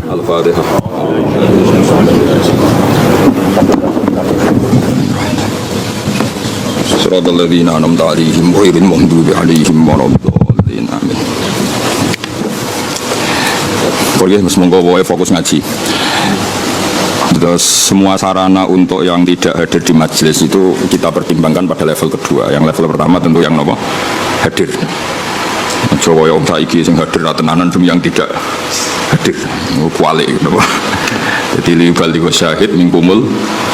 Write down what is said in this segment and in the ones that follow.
Al-Fatihah. Shiratal ladzina an'amta 'alaihim ghairil maghdubi 'alaihim waladdallin. Amin. Oke, semoga wae fokus ngaji. Terus semua sarana untuk yang tidak hadir di majelis itu kita pertimbangkan pada level kedua. Yang level pertama tentu yang nopo hadir. Jawa yang saiki sing hadir tenanan demi yang tidak hadir. Kuali napa. Jadi libal di syahid mingkumul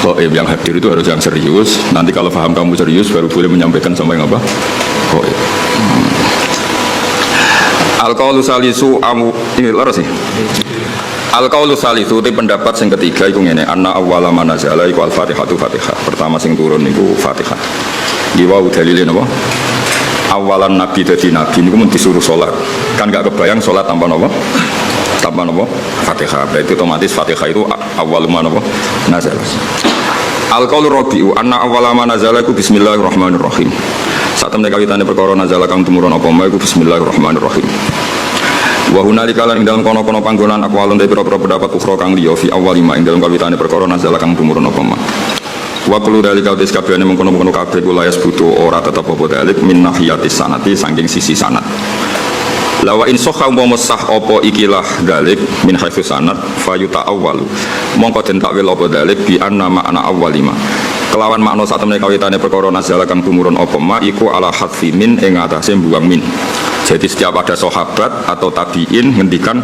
ghaib, yang hadir itu harus yang serius. Nanti kalau paham kamu serius baru boleh menyampaikan sama yang apa? Ghaib. Al-qaulu salisu amu ini leres sih. Al-qaulu salisu itu pendapat sing ketiga iku ngene, anna awwala manazala iku al-Fatihatu Fatihah. Pertama sing turun niku Fatihah. Iki wae dalile napa? Awalan nabi dadi nabi niku mun disuruh salat. Kan gak kebayang salat tanpa napa? Tanpa napa? Fatihah. Berarti otomatis Fatihah itu awwalu napa? Nazala. Al-qaulu rabi'u anna awwala manazala iku bismillahirrahmanirrahim. Saat temne kawitane perkara nazala kang tumurun apa wae iku bismillahirrahmanirrahim. Wa hunalika lan ing dalem kono-kono panggonan aqwalun te pira-pira pendapat ukhra kang liya fi awwalima ing dalem kawitane perkara nazala kang tumurun apa wae. Wa kullu dalika utis kabehane mengkono-kono kabeh kula yas butuh ora tetep apa dalik min nahiyatis sanati saking sisi sanad. Lawa in sahha umpama sah apa ikilah dalik min haitsu sanad fayuta awwalu mongko den takwil apa dalik bi anna ma'na awwalima kelawan makna sak temene kawitane perkara nazala kang tumurun apa ma iku ala hadfi min ing atase mbuang min. Jadi setiap ada sahabat atau tabi'in ngendikan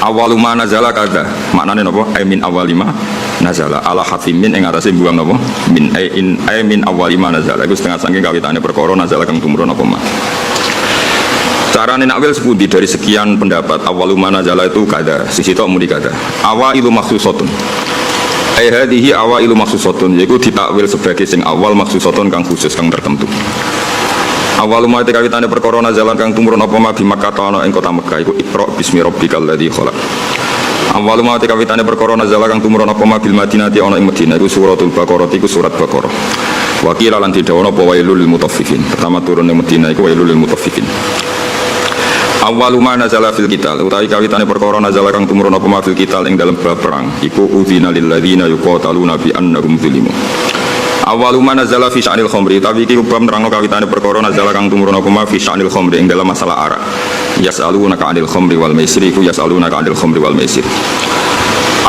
awaluma nazala kada maknane napa ai min awalima nazala ala hadfi min ing atase mbuang napa min ai min awalima nazala iku setengah saking kawitane perkara nazala kang tumurun apa ma. Carane nakwil sepundi dari sekian pendapat awaluma nazala itu kada sisi tok muni kada awailu makhsusatun ai hadhihi awailu makhsusatun yaiku ditakwil sebagai sing awal makhsusatun kang khusus kang tertentu. Awaluma te kawitane perkara nazalan kang tumurun apa ma bi Makkah ana ing kota Mekah iku Iqra bismi rabbikal ladzi khalaq. Awaluma te kawitane perkara nazalan kang tumurun apa ma bil Madinah ana ing Madinah iku suratul Baqarah iku surat Baqarah. Wa qila lan didawono apa wailul lil mutaffifin. Pertama turun ing Madinah iku wailul lil mutaffifin. Awaluma nazala fil qital utawi kawitane perkara nazala kang tumurun apa ma fil qital ing dalam bab perang iku udzina lil ladzina yuqataluna bi annahum zulimu. Awaluma nazala fi sya'nil khamri tapi iki bab nerangno kawitane perkara nazala kang tumurun apa ma fi sya'nil khamri ing dalam masalah arak. Yas'alunaka 'anil khamri wal maisir iku yas'alunaka 'anil khamri wal maisir.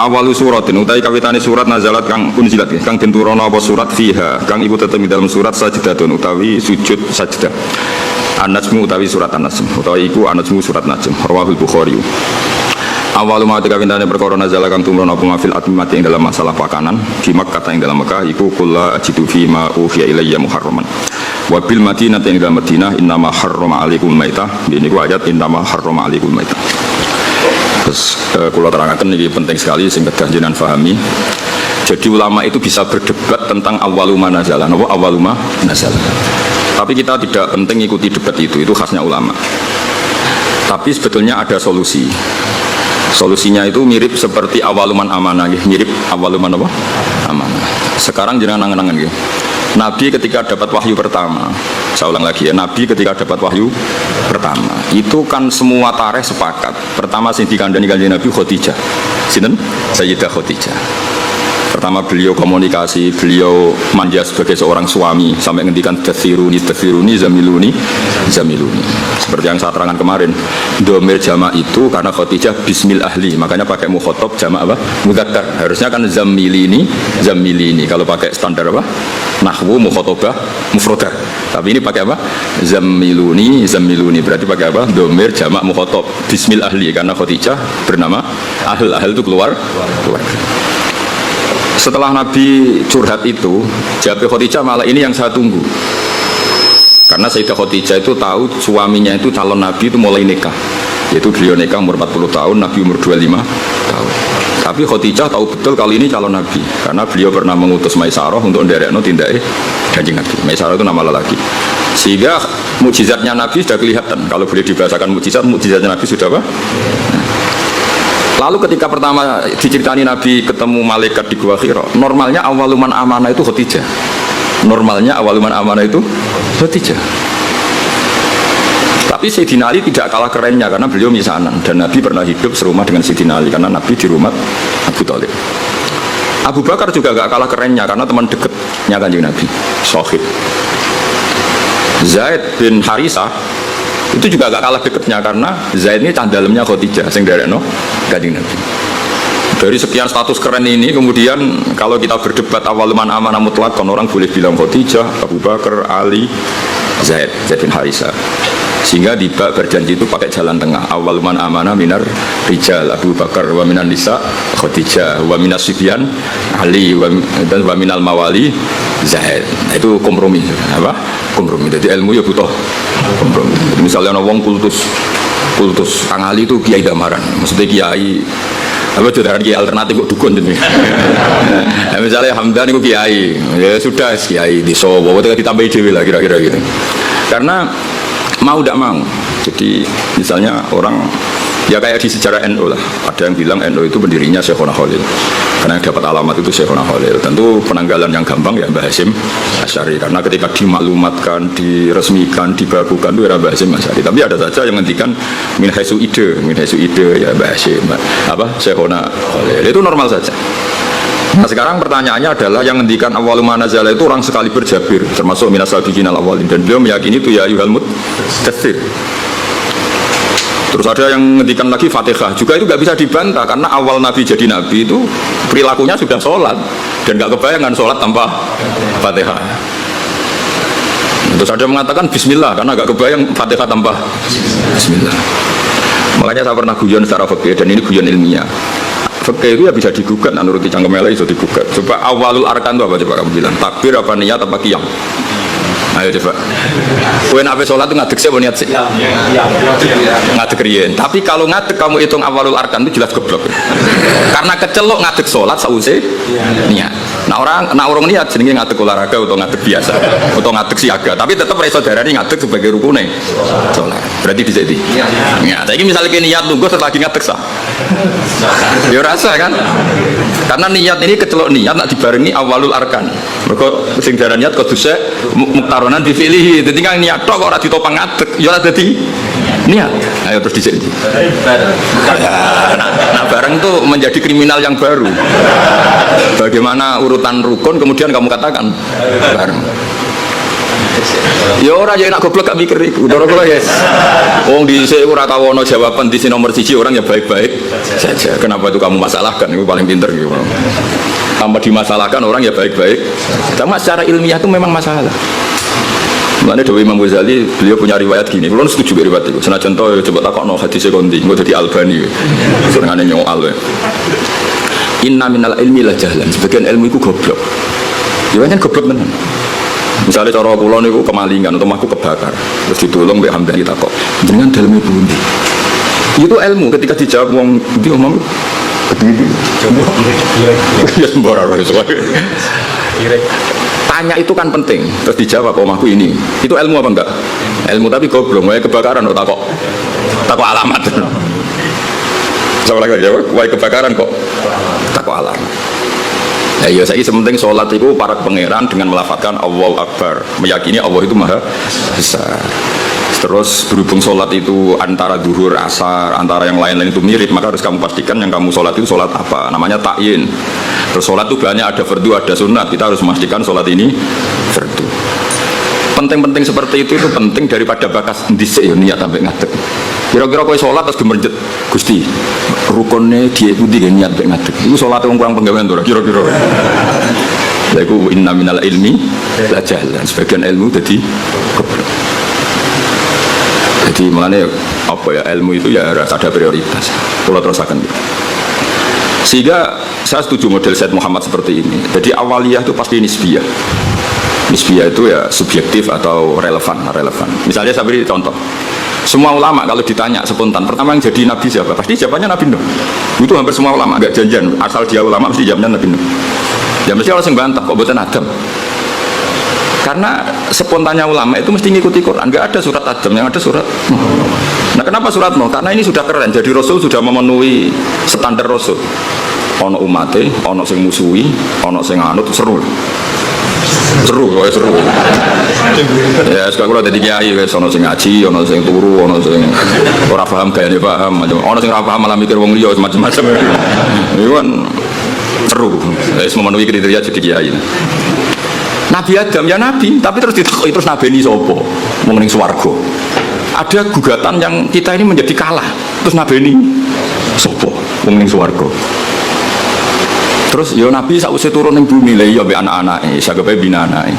Awalu suratin utawi kawitane surat nazalat kang unzilat kang den turana apa surat fiha kang iku tetep dalam surat sajdatun utawi sujud sajdah. An-Najmu utawi surat An-Najm utawi iku An-Najmu surat Najm rawahul Bukhari. Awalu ma kawitane perkara nazala kang tumurun apa mafil atmati ing dalam masalah pakanan di Makkah ing dalam Makkah iku kullu ajidu fi ma uhiya ilayya muharraman wa bil Madinah ing dalam Madinah innama harrama alaikum maitah ini ku ayat innama harrama alaikum maitah. Terus kula terangaken iki penting sekali sing kedah jenengan pahami. Jadi ulama itu bisa berdebat tentang awaluma nazala napa awaluma nazala. Tapi kita tidak penting ikuti debat itu khasnya ulama. Tapi sebetulnya ada solusi. Solusinya itu mirip seperti awaluman amanah, mirip awaluman apa? Amanah. Sekarang jangan angen-angen gitu. Nabi ketika dapat wahyu pertama, saya ulang lagi ya, Nabi ketika dapat wahyu pertama, itu kan semua tarikh sepakat. Pertama sing dikandani kanjeng Nabi Khadijah. Sinten? Sayyidah Khadijah. Pertama beliau komunikasi, beliau manja sebagai seorang suami sampai ngendikan tasiruni zamiluni. Seperti yang saya terangkan kemarin, domir jamak itu karena Khadijah bismil ahli, makanya pakai mukhotob jamak apa? Mudzakkar. Harusnya kan zamilini. Kalau pakai standar apa? Nahwu mukhotobah mufradah. Tapi ini pakai apa? Zamiluni. Berarti pakai apa? Domir jamak mukhotob bismil ahli karena Khadijah bernama ahl itu keluar. Setelah Nabi curhat itu, jawab Khadijah malah ini yang saya tunggu. Karena Sayyidah Khadijah itu tahu suaminya itu calon Nabi itu mulai nikah. Yaitu beliau nikah umur 40 tahun, Nabi umur 25 tahun. Tapi Khadijah tahu betul kali ini calon Nabi. Karena beliau pernah mengutus Maisarah untuk nderekno tindake Kanjeng Nabi. Maisarah itu nama lelaki. Sehingga mukjizatnya Nabi sudah kelihatan. Kalau boleh dibahasakan mukjizatnya Nabi sudah apa? Lalu ketika pertama diceritani Nabi ketemu malaikat di Gua Hira, normalnya awaluman amanah itu Khadijah. Tapi Sayyidina Ali tidak kalah kerennya karena beliau misanan dan Nabi pernah hidup serumah dengan Sayyidina Ali karena Nabi di rumah Abu Thalib. Abu Bakar juga gak kalah kerennya karena teman dekatnya Kanjeng Nabi, Sohib. Zaid bin Harisah itu juga gak kalah dekatnya karena Zaid ini cah-dalemnya Khadijah sing derekno Kanjeng Nabi. Dari sekian status keren ini kemudian kalau kita berdebat awal man amanah mutlak kan orang boleh bilang Khadijah, Abu Bakar, Ali, Zaid bin Harisah. Sehingga di bab berjanji itu pakai jalan tengah. Awal man amanah minar rijal Abu Bakar, wa minan nisa Khadijah, wa minas sibyan Ali, dan wa minal mawali Zaid. Nah, itu kompromi. Apa? Kompromi. Jadi ilmu ya butuh kompromi. Jadi misalnya ada orang kultus Kang Ali itu kiai damaran. Maksudnya kiai apa jodohan kiai alternatif kok dukun jadi. Nah, misalnya Hamdan itu kiai, ya sudah kiai di Solo, waktu ditambah dewi lah kira-kira gitu. Karena mau tidak mau. Jadi misalnya orang ya kayak di sejarah NU lah. Ada yang bilang NU itu pendirinya Syekhona Khalil. Karena yang dapat alamat itu Syekhona Khalil. Tentu penanggalan yang gampang ya Mbah Hasyim Asy'ari. Karena ketika dimaklumatkan, diresmikan, dibakukan itu era Mbah Hasyim Asy'ari. Tapi ada saja yang ngendikan min haitsu ide ya Mbah Hasyim Syekhona Khalil. Itu normal saja. Nah sekarang pertanyaannya adalah yang ngendikan awwalu ma nazala itu orang sekali berjabir termasuk minas sabiqinal awwalin dan beliau meyakini itu ya ayyuhal mudaththir. Terus ada yang ngendikan lagi Fatihah juga itu nggak bisa dibantah karena awal Nabi jadi Nabi itu perilakunya sudah sholat dan nggak kebayangan sholat tanpa Fatihah. Terus ada yang mengatakan Bismillah karena nggak kebayang Fatihah tanpa Bismillah. Makanya saya pernah guyon secara fikih dan ini guyon ilmiah. Fikih itu ya bisa digugat, menurut Cangkem Elek itu digugat. Coba awalul arkan itu apa coba kamu bilang? Takbir apa niat apa qiyam? Ayo coba. Kowe nek sholat itu ngadeg sih niat sih. Ngadeg riyen. Tapi kalau ngadeg kamu hitung awalul arkan itu jelas geblok. Karena kecelok ngadeg sholat sausé niat. Nah orang niat jenenge ngadeg olahraga atau ngadeg biasa atau ngadeg siaga. Tapi tetap iso darani ngadeg sebagai rukune sholat. Berarti dhisik iki. Ya, saiki misalnya niat nunggu setelah lagi ngadeg sah. Ya rasa kan? Karena niat ini kecelok niat nak dibarengi awalul arkan. Mergo sing darani niat kudu sek muktaronan bi fi'lihi. Dadi kan niat tok ora ditopang ngadeg, ya ora dadi niat. Ayo terus dhisik. Nah, bareng itu menjadi kriminal yang baru. Bagaimana urutan rukun kemudian kamu katakan bareng. Ya ora ya enak goblok gak mikir iku. Ndoro kula ya. Wong dhisik ora tau ana jawaban di nomor 1 orang ya baik-baik saja. Kenapa itu kamu masalahkan? Itu paling pinter gitu. Tanpa dimasalahkan orang ya baik-baik. Cuma secara ilmiah itu memang masalah. Mulane Dewi Imam Ghazali beliau punya riwayat gini. Kulo setuju dengan riwayat itu. Senajan to coba takokno hadis kondi, engko dadi Albani. Senengane nyoal wae. Inna minal ilmi la jahlan. Sebagian ilmu itu goblok. Ya kan goblok tenan. Misalnya cara kula niku kemalingan atau aku kebakar terus ditolong mbek Hamdani takok jenengan daleme pundi itu ilmu ketika dijawab wong ndi omong begini ya sembarang tanya itu kan penting terus dijawab omahku ini itu ilmu apa enggak ilmu tapi goblok wae kebakaran kok takok alamat sama lagi jawab wae kebakaran kok takok alamat. Ya iya saya sementing sholat itu para pangeran dengan melafazkan Allahu Akbar, meyakini Allah itu maha besar. Terus berhubung sholat itu antara duhur, asar, antara yang lain-lain itu mirip, maka harus kamu pastikan yang kamu sholat itu sholat apa, namanya ta'yin. Terus sholat itu banyak ada fardu, ada sunat, kita harus memastikan sholat ini fardu. Penting-penting seperti itu penting daripada bakas ndisik ya niat sampai ngadeg. Kira-kira kowe sholat terus gemerjet Gusti rukunnya dia itu dia niat sampai ngadeg. Itu sholat yang kurang penggawean tuh kira-kira. Lha iku inna minal ilmi la jahlan. Sebagian ilmu jadi goblok. Jadi makanya apa ya ilmu itu ya harus ada prioritas. Kalau terusakan gitu. Sehingga saya setuju model Said Muhammad seperti ini. Jadi awaliyah itu pasti nisbiyah. Nisbiyah itu ya subjektif atau relevan. Misalnya saya beri contoh. Semua ulama kalau ditanya spontan, pertama yang jadi nabi siapa? Pasti jawabannya Nabi Nuh. Itu hampir semua ulama, agak janjian. Asal dia ulama pasti jawabnya Nabi Nuh. Ya mesti orang yang bantah kok buatan Adam. Karena spontannya ulama itu mesti ngikuti Quran. Enggak ada surat Adam, yang ada surat Nuh. Nah kenapa surat Nuh? Karena ini sudah keren. Jadi Rasul sudah memenuhi standar Rasul. Ono umate, ono sing musuhi, ono sing anut, seru. Seru, seru. Ya, sekarang kalau jadi kiai, ono sing ngaji, ono sing turu, ono sing ora paham gayane paham, ono sing ora paham malah mikir wong liya macam-macam. Iku kan seru. Wis memenuhi kriteria jadi kiai. Nabi Adam ya nabi, tapi terus ditakoki terus nabeni sapa? Wong ning swarga. Ada gugatan yang kita ini menjadi kalah. Terus nabeni sapa? Wong ning swarga. Terus ya Nabi sausé turun ning bumi lha ya mbek anak-anake, sagape bina anake.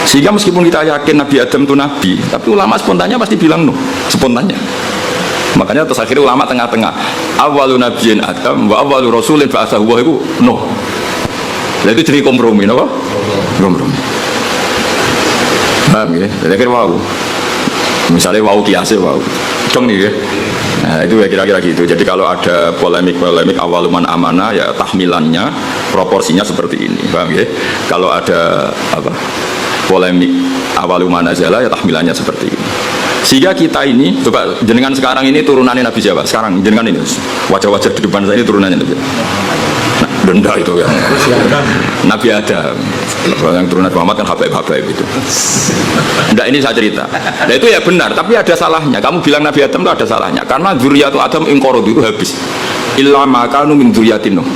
Sehingga meskipun kita yakin Nabi Adam itu nabi, tapi ulama spontannya pasti bilang no, spontannya. Makanya terus akhirnya ulama tengah-tengah. Awwalu nabiyyin Adam wa awwalu rasulin ba'atsahu wa iku no. Lah itu jadi kompromi napa? Kompromi. Paham ya? Jadi kira wau. Misalnya wau kiase wau. Dong nih ya. Nah, itu ya kira-kira gitu. Jadi kalau ada polemik awaluman amanah ya tahmilannya proporsinya seperti ini, paham ya? Kalau ada apa polemik awaluman nazala ya tahmilannya seperti ini. Sehingga kita ini coba jenengan sekarang ini turunannya Nabi siapa? Sekarang jenengan ini wajah-wajah di depan saya ini turunannya Nabi. Nah, denda itu ya. Nabi Adam. Yang turunan Muhammad kan habaib-habaib itu. Enggak, ini saya cerita. Nah itu ya benar, tapi ada salahnya. Kamu bilang Nabi Adam itu ada salahnya. Karena dzurriyyatu Adam inqaradu itu habis. Illa ma kanu min dzurriyyatin Nuh.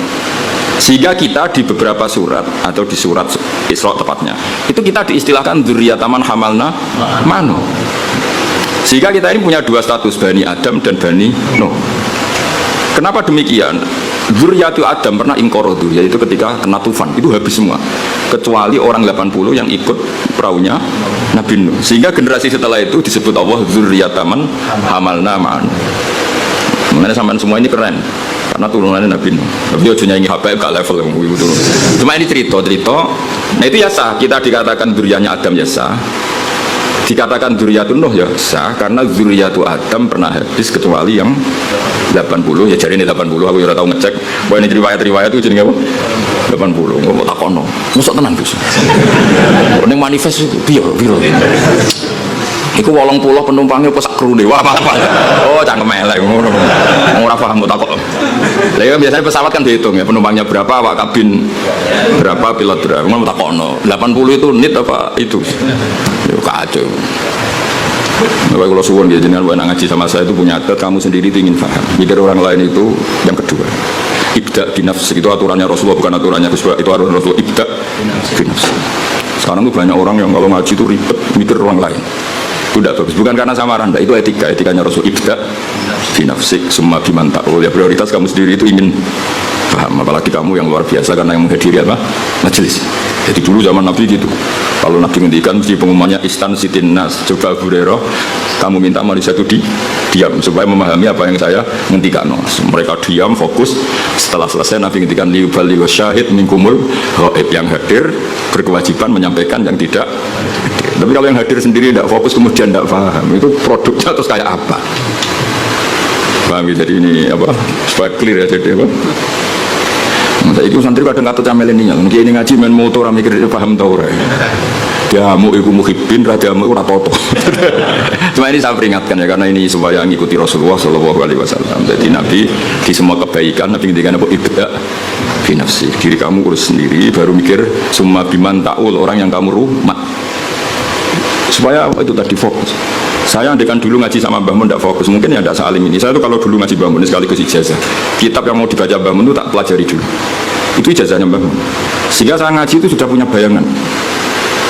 Sehingga kita di beberapa surat atau di surat Isra tepatnya, itu kita diistilahkan dzurriyyataman hamalna manu. Sehingga kita ini punya dua status, Bani Adam dan Bani Nuh. Kenapa demikian? Dzurriyyatu Adam pernah inqaradu, yaitu ketika kena tufan, itu habis semua. Kecuali orang 80 yang ikut perahunya Nabi Nuh. Sehingga generasi setelah itu disebut Allah dzurriyyataman hamalna ma'an. Mengenai sampean semua ini keren karena turunannya Nabi Nuh. Tapi ojo nyanyi habaib gak level yang itu. Cuma ini cerita. Nah itu ya sah, kita dikatakan dzurriyyahnya Adam ya sah. Dikatakan dzurriyyatun Nuh ya sah karena dzurriyyatu Adam pernah habis kecuali yang 80 ya, jadi ini 80 aku udah tahu ngecek bahwa ini riwayat itu jadi apa 80 nggak mau takono masuk tenang Gus ini manifest biro iku 80 penumpangnya pas krune wah apa oh cangkem elek ngono ora paham takok lha ya biasanya pesawat kan dihitung ya penumpangnya berapa awak kabin berapa pilot berapa ngono takono 80 itu nit apa itu ya kacau. Kalau suwon dia jenengan bukan ngaji sama saya itu punya adat kamu sendiri itu ingin paham. Mikir orang lain itu yang kedua. Ibda binafsi itu aturannya Rasulullah bukan aturannya Gus, itu aturan Rasulullah ibda binafsi. Sekarang tuh banyak orang yang kalau ngaji itu ribet mikir orang lain. Itu tidak bagus. Bukan karena samaran, itu etikanya Rasul ibda binafsi semua biman ta'ul. Ya prioritas kamu sendiri itu ingin paham, apalagi kamu yang luar biasa karena yang menghadiri apa? Majelis. Jadi dulu zaman Nabi gitu. Kalau Nabi ngendikan mesti pengumumannya istan sitin nas. Coba Abu Hurairah, kamu minta manusia itu diam supaya memahami apa yang saya ngendikan. Mereka diam, fokus. Setelah selesai Nabi ngendikan liubali wa syahid minkumul ghaib, yang hadir berkewajiban menyampaikan yang tidak hadir. Tapi kalau yang hadir sendiri tidak fokus kemudian tidak paham, itu produknya terus kayak apa? Paham ya? Jadi ini apa? Supaya clear ya, jadi apa? Masa itu santri kadang kata camelin ini, mungkin ini ngaji main motor, mikir paham tau ora. Diamu iku muhibbin, diamu ora toto. Cuma ini saya peringatkan ya, karena ini supaya ngikuti Rasulullah SAW. Jadi Nabi di semua kebaikan, Nabi ngendikan apa ibda binafsi. Diri kamu urus sendiri, baru mikir summa biman ta'ul, orang yang kamu rumah. Supaya itu tadi fokus. Saya andekan dulu ngaji sama Mbah Mun tidak fokus, mungkin ya tidak salim ini. Saya tuh kalau dulu ngaji Mbah Mun sekaligus ijazah, kitab yang mau dibaca Mbah Mun itu tak pelajari dulu. Itu ijazahnya Mbah Mun. Sehingga saya ngaji itu sudah punya bayangan.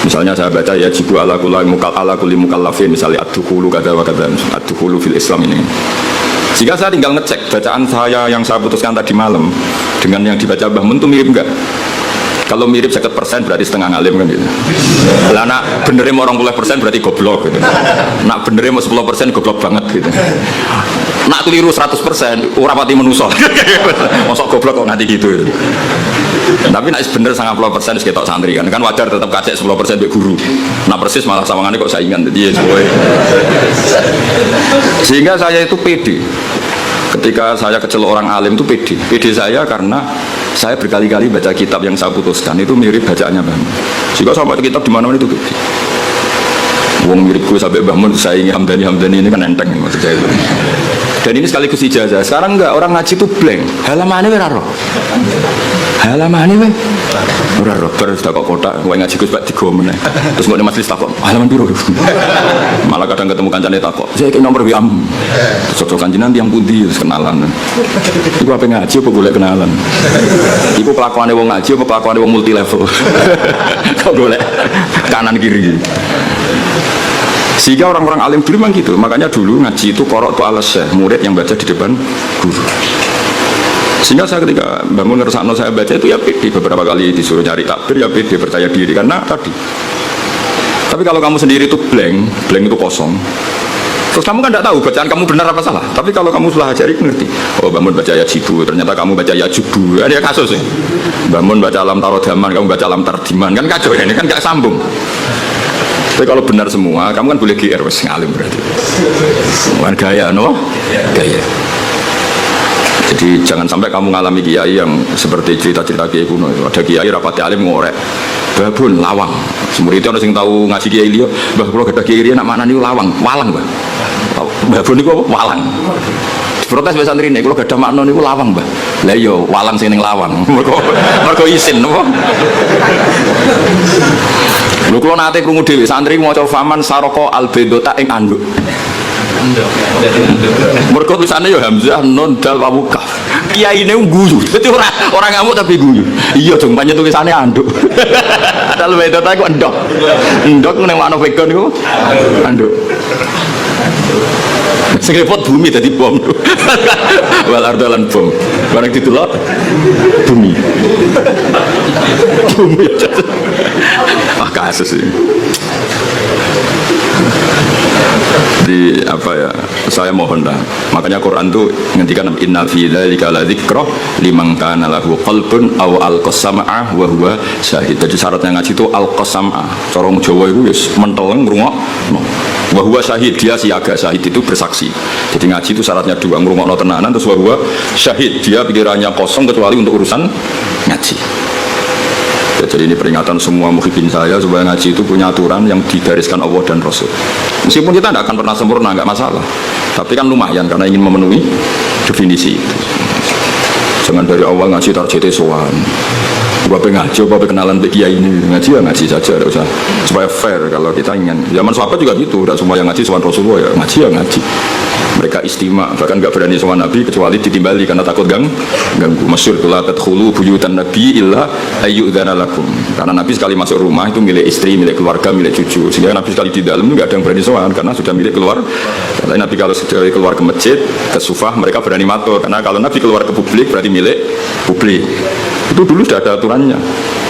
Misalnya saya baca ya jibu ala kulli mukallafin, misalnya ad-dukhulu kata wa kata, ad-dukhulu fil Islam ini. Sehingga saya tinggal ngecek bacaan saya yang saya putuskan tadi malam dengan yang dibaca Mbah Mun itu mirip enggak? Kalau mirip 50% berarti setengah ngalim kan gitu. Lah nak benernya mau 20% berarti goblok gitu. Nak benernya mau 10% goblok banget gitu. Nak keliru 100% ora pati menuso. Mosok goblok kok nanti gitu. Tapi nak bener 90% ketok santri kan wajar tetap kasih 10% mbek guru. Nak persis malah sawangane kok saingan jadi sehingga saya itu pede. Ketika saya kecelok orang alim itu pede saya karena saya berkali-kali baca kitab yang saya putuskan itu mirip bacaannya Mbah Mun. Jika sampai kitab di mana-mana itu pede. Wong mirip gue sampai Mbah Mun saya ingin Hamdani ini kan enteng maksud saya itu. Dan ini sekaligus ijazah. Sekarang enggak, orang ngaji itu blank. Halamannya ora ro. Halamannya ora ro. Terus tak kok kotak, kowe ngaji Gus Pak digo meneh. Terus kok majelis takok, halaman piro? Malah kadang ketemu kancane takok, "Saya iki nomor WA." Cocok kanjenan tiyang pundi terus kenalan. Iku apa ngaji apa golek kenalan? Iku kelakuane wong ngaji apa kelakuane wong multi level? Kok golek kanan kiri. Sehingga orang-orang alim dulu memang gitu. Makanya dulu ngaji itu qara'tu ala syekh, murid yang baca di depan guru. Sehingga saya ketika bangun ngersakno saya baca itu ya pede, beberapa kali disuruh cari takbir ya pede, percaya diri karena tadi. Tapi kalau kamu sendiri itu blank itu kosong. Terus kamu kan tidak tahu bacaan kamu benar apa salah. Tapi kalau kamu sudah ajari ngerti. Oh, bangun baca ya jibu, ternyata kamu baca ya jubu. Ada kasus ya. Bangun baca alam tarodaman, kamu baca alam tardiman, kan kacau ya, ini kan gak sambung. Tapi kalau benar semua, kamu kan boleh GR wes ngalim berarti. Bukan gaya, no? Gaya. Jadi jangan sampai kamu ngalami kiai yang seperti cerita-cerita kiai kuno itu. Ada kiai rapati alim ngorek, babun lawang. Semua itu orang yang tahu ngaji kiai liyo, bah kalau ada kiai dia nak mana nih walang, bah. Babun itu apa? Walang. Protes bahasa santri ini, kalau gak ada makna nih lawang bah. Lah yo walang sing ning lawang. Mergo isin, no? Lho kula nate krungu dhewe santri maca faman saroko albedota ing anduk. Mergo tulisane ya hamzah nun dal wawu kaf. Kiyaine guyu. Dadi ora ngamuk tapi guyu. Iya dong pancen tulisane anduk. Dal bedota iku endok. Endok ning makna vegan niku anduk. Sing repot bumi dadi bom. Wal ardalan bom. Barang ditulak bumi. Bumi. Wah kasus ini. Di apa ya? Saya mohon dah. Makanya Quran tuh ngendikan innal fi dzalika ladzikra liman kana lahu qalbun aw alqasam'a wa huwa syahid. Jadi syaratnya ngaji itu alqasam'a. Cara Jawa itu wis mentel ngrungokno. Wa huwa syahid, dia siaga, syahid itu bersaksi. Jadi ngaji itu syaratnya dua, ngrungokno tenanan terus wa huwa syahid, dia pikirannya kosong kecuali untuk urusan ngaji. Jadi ini peringatan semua muhibin saya supaya ngaji itu punya aturan yang digariskan Allah dan Rasul. Meskipun kita tidak akan pernah sempurna, nggak masalah. Tapi kan lumayan karena ingin memenuhi definisi itu. Jangan dari awal ngaji targetnya sowan. Bapak ngaji, bapak kenalan kiai ini ngaji ya ngaji saja, tidak usah. Supaya fair kalau kita ingin. Zaman sahabat juga gitu, tidak semua yang ngaji sowan Rasulullah ya ngaji ya ngaji. Mereka istimewa, bahkan nggak berani sowan Nabi kecuali ditimbali karena takut ganggu. Masyhur la tadkhulu buyutan Nabi illa ayyudzana lakum. Karena Nabi sekali masuk rumah itu milik istri, milik keluarga, milik cucu. Sehingga Nabi sekali di dalam itu nggak ada yang berani sowan karena sudah milik keluar. Karena Nabi kalau sudah keluar ke masjid, ke sufah mereka berani matur karena kalau Nabi keluar ke publik berarti milik publik. Itu dulu sudah ada aturannya.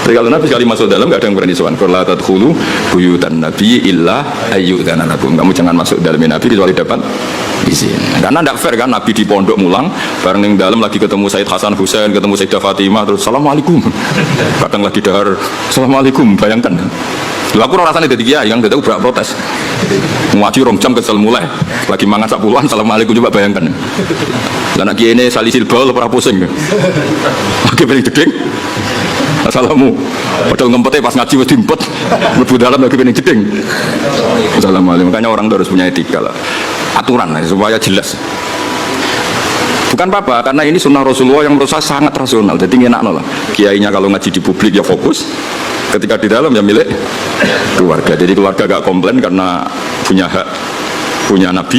Jadi kalau Nabi sekali masuk dalam nggak ada yang berani sowan. La tadkhulu buyutan Nabi illa ayyudzana lakum. Kamu jangan masuk dalam Nabi kecuali dapat izin. Karena tidak fair kan Nabi di pondok mulang bareng ning dalam lagi ketemu Said Hasan Husain, ketemu Sayyidah Fatimah terus assalamualaikum. Kadang lagi dahar assalamualaikum, bayangkan. Lha aku ora rasane dadi kiai yang dadi ubrak protes. Ngaji rong jam kesel mulai. Lagi mangan sak puluhan assalamualaikum coba bayangkan. Lah nek kiai ini salisil bol ora pusing. Lagi paling jeding. Assalamu. Padahal ngempete pas ngaji wis diempet. Mlebu dalam lagi paling jeding. Assalamualaikum. Makanya orang harus punya etika lah. Aturan lah, supaya jelas. Bukan apa-apa, karena ini sunnah Rasulullah yang menurut saya sangat rasional. Jadi enak lah. Kiainya kalau ngaji di publik ya fokus, ketika di dalam ya milik keluarga. Jadi keluarga gak komplain karena punya hak, punya Nabi,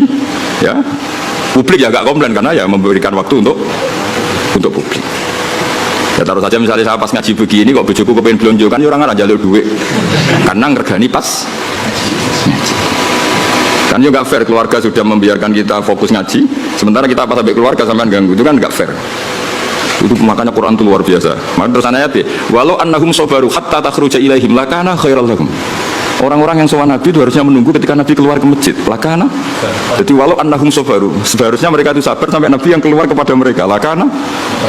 ya. Publik ya gak komplain karena ya memberikan waktu untuk publik. Ya taruh saja misalnya saya pas ngaji begini kok bojoku kepengen belanja kan orang kan jalur duit, karena ngergani pas ngaji. Kan juga fair, keluarga sudah membiarkan kita fokus ngaji, sementara kita apa sampai keluarga sampai ganggu, itu kan nggak fair. Itu makanya Quran itu luar biasa. Maka terus ayat walau annahum sabaru hatta takhruja ilaihim lakana khairal lahum. Orang-orang yang sowan Nabi itu harusnya menunggu ketika Nabi keluar ke masjid. Lakana. Jadi walau annahum sabaru, seharusnya mereka itu sabar sampai Nabi yang keluar kepada mereka. Lakana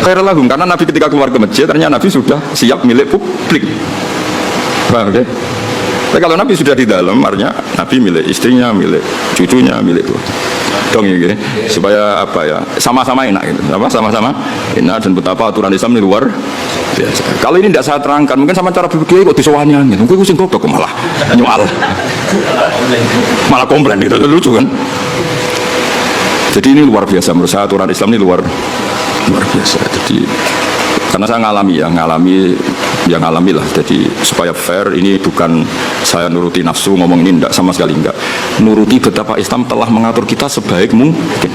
khairal lahum, karena Nabi ketika keluar ke masjid ternyata Nabi sudah siap milik publik. Paham ya? Tapi kalau Nabi sudah di dalam, artinya Nabi milik istrinya, milik cucunya, milik itu. Dong ya, supaya apa ya, sama-sama enak gitu. Apa sama-sama enak dan betapa aturan Islam ini luar biasa. Kalau ini tidak saya terangkan, mungkin sama cara berpikir kok disewanya gitu. Mungkin kucing goblok malah nyual, malah komplain gitu, lucu kan? Jadi ini luar biasa menurut saya, aturan Islam ini luar biasa. Jadi karena saya ngalami lah. Jadi supaya fair, ini bukan saya nuruti nafsu ngomong ini, enggak, sama sekali enggak. Nuruti betapa Islam telah mengatur kita sebaik mungkin.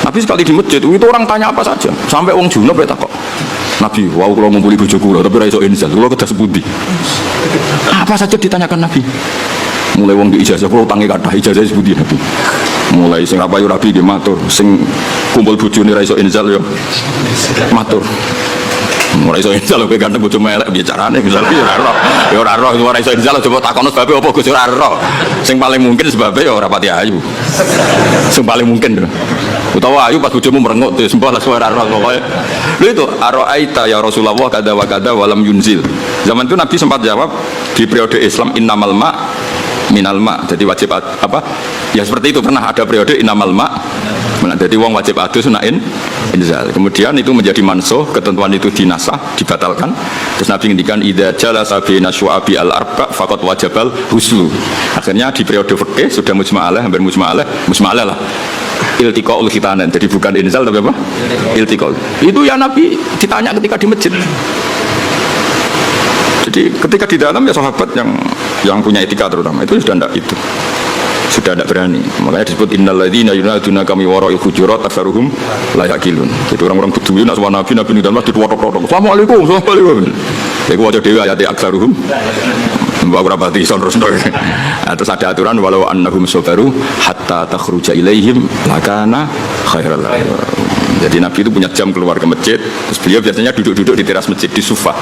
Nabi sekali di masjid itu orang tanya apa saja, sampai wong junub ya takok. Nabi, wow kalau ngumpuli bojo kula tapi ra iso inzal, kula kedah sepundi. Apa saja ditanyakan Nabi. Mulai wong di ijazah kula utange kathah, ijazah sepundi Nabi. Mulai sing rapayu rabi nggih matur, sing kumpul bojone ra iso inzal yo matur. Mulai iso inzal kowe ganteng bojo melek piye carane misal ya ora roh ora iso inzal coba takono sebabe apa Gus ora roh. Sing paling mungkin sebabe ya ora pati ayu. Sing paling mungkin. Utawa ayu pas bojomu merengut ya sembah lah suara roh pokoke. Lho itu araita ya Rasulullah kada wa kada walam yunzil. Zaman itu Nabi sempat jawab di periode Islam innamal ma minal ma. Jadi wajib apa? Ya seperti itu pernah ada periode innamal ma. Jadi wong wajib adus nain inzal. Kemudian itu menjadi mansuh, ketentuan itu dinasah, dibatalkan. Terus Nabi ngendikan idza jalasa baina syu'abi al-arba faqad wajabal huslu. Akhirnya di periode fikih sudah mujma'alah, hampir mujma'alah lah. Iltiqaul khitanan. Jadi bukan inzal tapi apa? Iltiqaul. Itu ya Nabi ditanya ketika di masjid. Jadi ketika di dalam ya sahabat yang punya etika terutama itu sudah tidak berani. Makanya disebut innal ladzina yunaduna kami wara'il hujurat aktsaruhum la yaqilun. Jadi orang-orang Bedui nak sowan Nabi di dalam masjid watok-watok. Assalamualaikum. Iku waca dhewe ayat aktsaruhum mbak rapati son terus. Terus ada aturan walau annahum sabaru hatta takhruja ilaihim lakana khairal lahum. Jadi Nabi itu punya jam keluar ke masjid. Terus beliau biasanya duduk-duduk di teras masjid di sufa.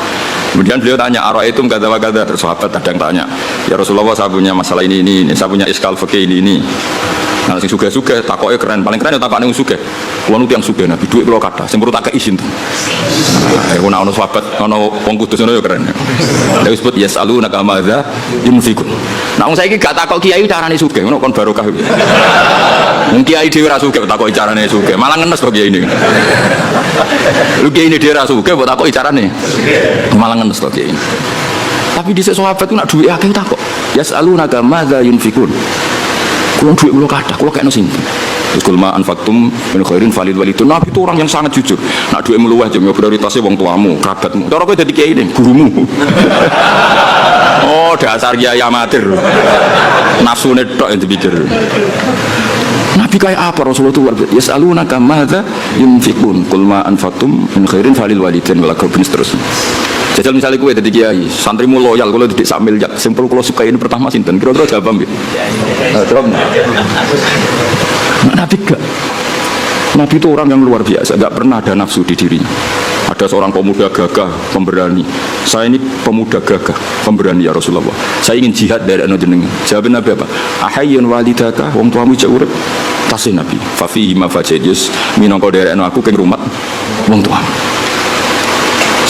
Kemudian beliau tanya ara'aitum kadza wa kadza. Terus sahabat ada yang tanya, ya Rasulullah saya punya masalah ini, saya punya iskal fikih ini. Nah, sing sugih-sugih takoke keren, paling keren ya takokane wong sugih. Kulo nu tiyang sugih Nabi, dhuwit kula kathah, sing perlu tak kei izin to. Nah, ono sahabat, ono wong kudus ngono ya keren. Lha disebut yasaluna kama dza yunfikun. Nah, wong saiki gak takok kiai carane sugih, ngono kon barokah. Wong kiai dhewe ra sugih takoki carane sugih, malah ngenes to kiai ini. Lu kiai ini dhewe ra sugih kok takoki carane. Malah ngenes to kiai. Tapi dhisik sahabat ku nak dhuwit akeh takok. Yasaluna kama dza yunfikun. Kulo duit kulo kathah, kulo kekno sinten. Terus kulma anfaqtum min khairin falil walidun. Nabi itu orang yang sangat jujur. Nak duit meluweh jam prioritasnya wong tuamu, kerabatmu. Cara kowe dadi kiai ning gurumu. Oh, dasar kiai amatir. Nafsune tok yang dipikir. Nabi kayak apa Rasulullah itu? Yasalunaka madza yunfiqun. Kulma anfaqtum min khairin falil walidin wal aqrabin terus. Jajal misalnya gue dari kiai, santrimu loyal, kalau tidak sak miliar, yang perlu kalau suka ini pertama sinten, kira-kira jawab ambil. Terus, Nabi gak, Nabi itu orang yang luar biasa, gak pernah ada nafsu di dirinya. Ada seorang pemuda gagah, pemberani. Saya ini pemuda gagah, pemberani ya Rasulullah. Saya ingin jihad dari anak jenengan. Jawab Nabi apa? Ahayyun walidaka, wong tuamu cek urip. Tasih Nabi. Fafihi ma fajidus, minangka dari anak aku keng rumah, wong tuamu.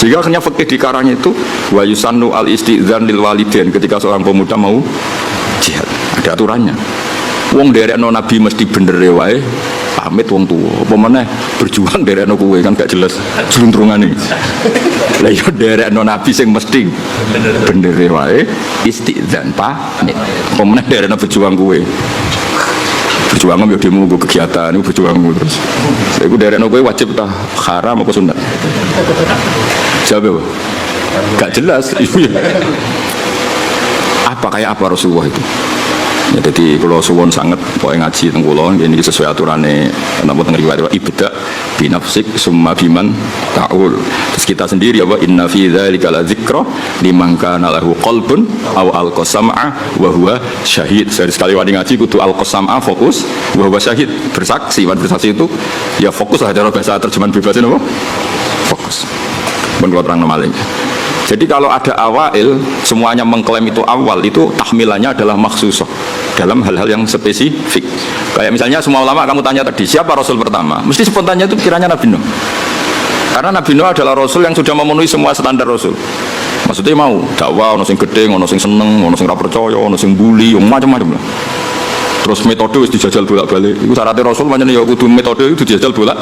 Sehingga akhirnya fikih dikarang itu wa yusannu al istidzan lil walidain ketika seorang pemuda mau jihad. Ada aturannya. Wong derekno Nabi mesti bener wae pamit wong tuwa. Apa meneh berjuang derekno kowe kan gak jelas jluntrungane. Lah yo derekno Nabi sing mesti bener wae istidzan pamit. Apa meneh derekno berjuang kowe. Berjuang yo demo go kegiatan iku berjuang terus. Iku derekno kowe wajib ta haram apa sunat? Jawab gak jelas. Apa kayak apa Rasulullah itu? Ya, jadi kalau suwon sangat pokoknya ngaji teng kula ini sesuai aturane napa teng riwayat ibda binafsik summa biman ta'ul. Terus kita sendiri apa inna fi dzalika la dzikra liman kana lahu qalbun aw alqasam'a wa huwa syahid. Sekali wani ngaji kudu alqasam'a fokus wa huwa syahid bersaksi. Bersaksi itu ya fokus lah cara bahasa terjemahan bebasnya apa? Fokus. Ben kula terang malih. Jadi kalau ada awail, semuanya mengklaim itu awal, itu tahmilannya adalah maksusah dalam hal-hal yang spesifik. Kayak misalnya semua ulama kamu tanya tadi, siapa Rasul pertama? Mesti spontannya itu kiranya Nabi Nuh. Karena Nabi Nuh adalah Rasul yang sudah memenuhi semua standar Rasul. Maksudnya mau dakwah, ono sing gedhe, ono sing seneng, ono sing ra percaya, ono sing bully, macam-macam lah. Terus metode wis dijajal bolak-balik. Iku syaratnya Rasul pancen ya kudu metode itu dijajal bolak.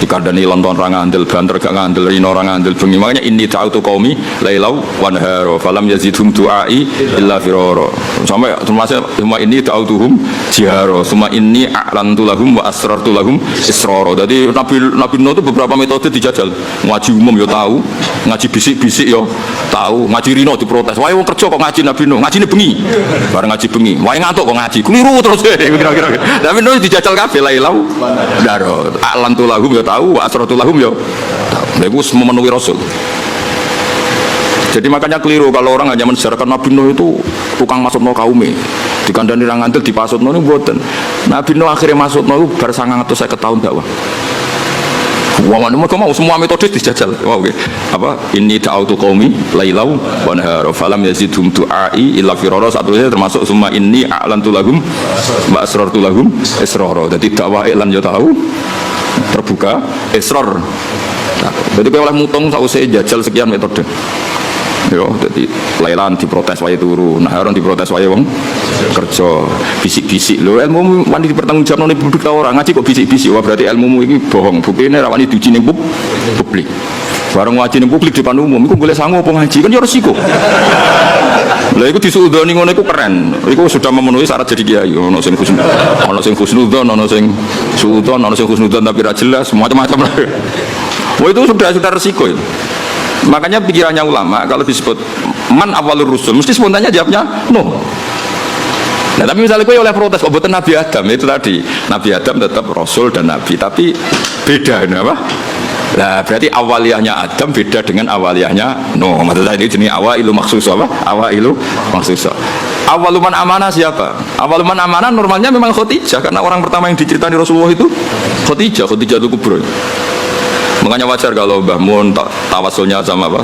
Dikandani lonton ra ngandel, banter gak ngandel, rino ra ngandel bengi. Makanya inni ta'utu qaumi lailau wa nahara falam yazidhum du'ai illa firara. Sampai termasuk semua ini ta'utuhum jihara, semua ini a'lantu lahum wa asrartu lahum israra. Jadi Nabi Nuh itu beberapa metode dijajal. Ngaji umum ya tahu, ngaji bisik-bisik ya tahu, ngaji rino diprotes. Wae wong kerja kok ngaji Nabi Nuh, ngajine bengi. Bareng ngaji bengi, wae ngantuk kok ngaji. Keliru terus kira-kira. Tapi Nuh dijajal kabeh lailau daro. A'lantu lahum ya tahu, wa asrartu lahum ya tahu. Lha iku memenuhi Rasul. Jadi makanya keliru kalau orang hanya mensejarahkan Nabi Nuh itu tukang masuk no kaume, dikandani orang ngantil dipasut no ini buatan. Nabi Nuh akhirnya masuk no itu bar 950 tahun dakwah. Wah, mereka mau semua metode dijajal. Wah, oke. Apa? Ini ta'autu qaumi lailau wa nahara falam yazidhum du'ai illa firara. Satunya termasuk summa inni a'lantu lahum wa asrartu lahum israra. Jadi dakwah iklan yo tahu terbuka israr. Nah, jadi kalau oleh mutung sausé jajal sekian metode. Yo, jadi lailan diprotes wae turu, naharon diprotes wae wong kerja, bisik-bisik lho, ilmu wani dipertanggungjawabno ning publik ta ora, ngaji kok bisik-bisik, wah berarti ilmumu iki bohong, buktine ra wani diuji ning publik. Bareng ngaji ning publik depan umum, iku golek sangu apa ngaji, kan yo resiko. Lha iku disuudoni ngono iku keren. Iku sudah memenuhi syarat jadi kiai. Ono sing husnudzon, ono sing suudzon, ono sing husnudzon tapi ra jelas, macam-macam. Wah itu sudah resiko itu. Makanya pikirannya ulama kalau disebut man awalur rusul mesti spontannya jawabnya no. Nah tapi misalnya gue oleh protes kok bukan Nabi Adam itu tadi Nabi Adam tetap Rasul dan Nabi tapi beda apa? Nah berarti awaliyahnya Adam beda dengan awaliyahnya no. Maksudnya ini jenis awailu maksus apa? Awailu maksus. Awaluman amanah siapa? Awaluman amanah normalnya memang Khadijah karena orang pertama yang diceritani Rasulullah itu Khadijah itu kubro. Makanya wajar kalau Mbah Mun tawasulnya sama apa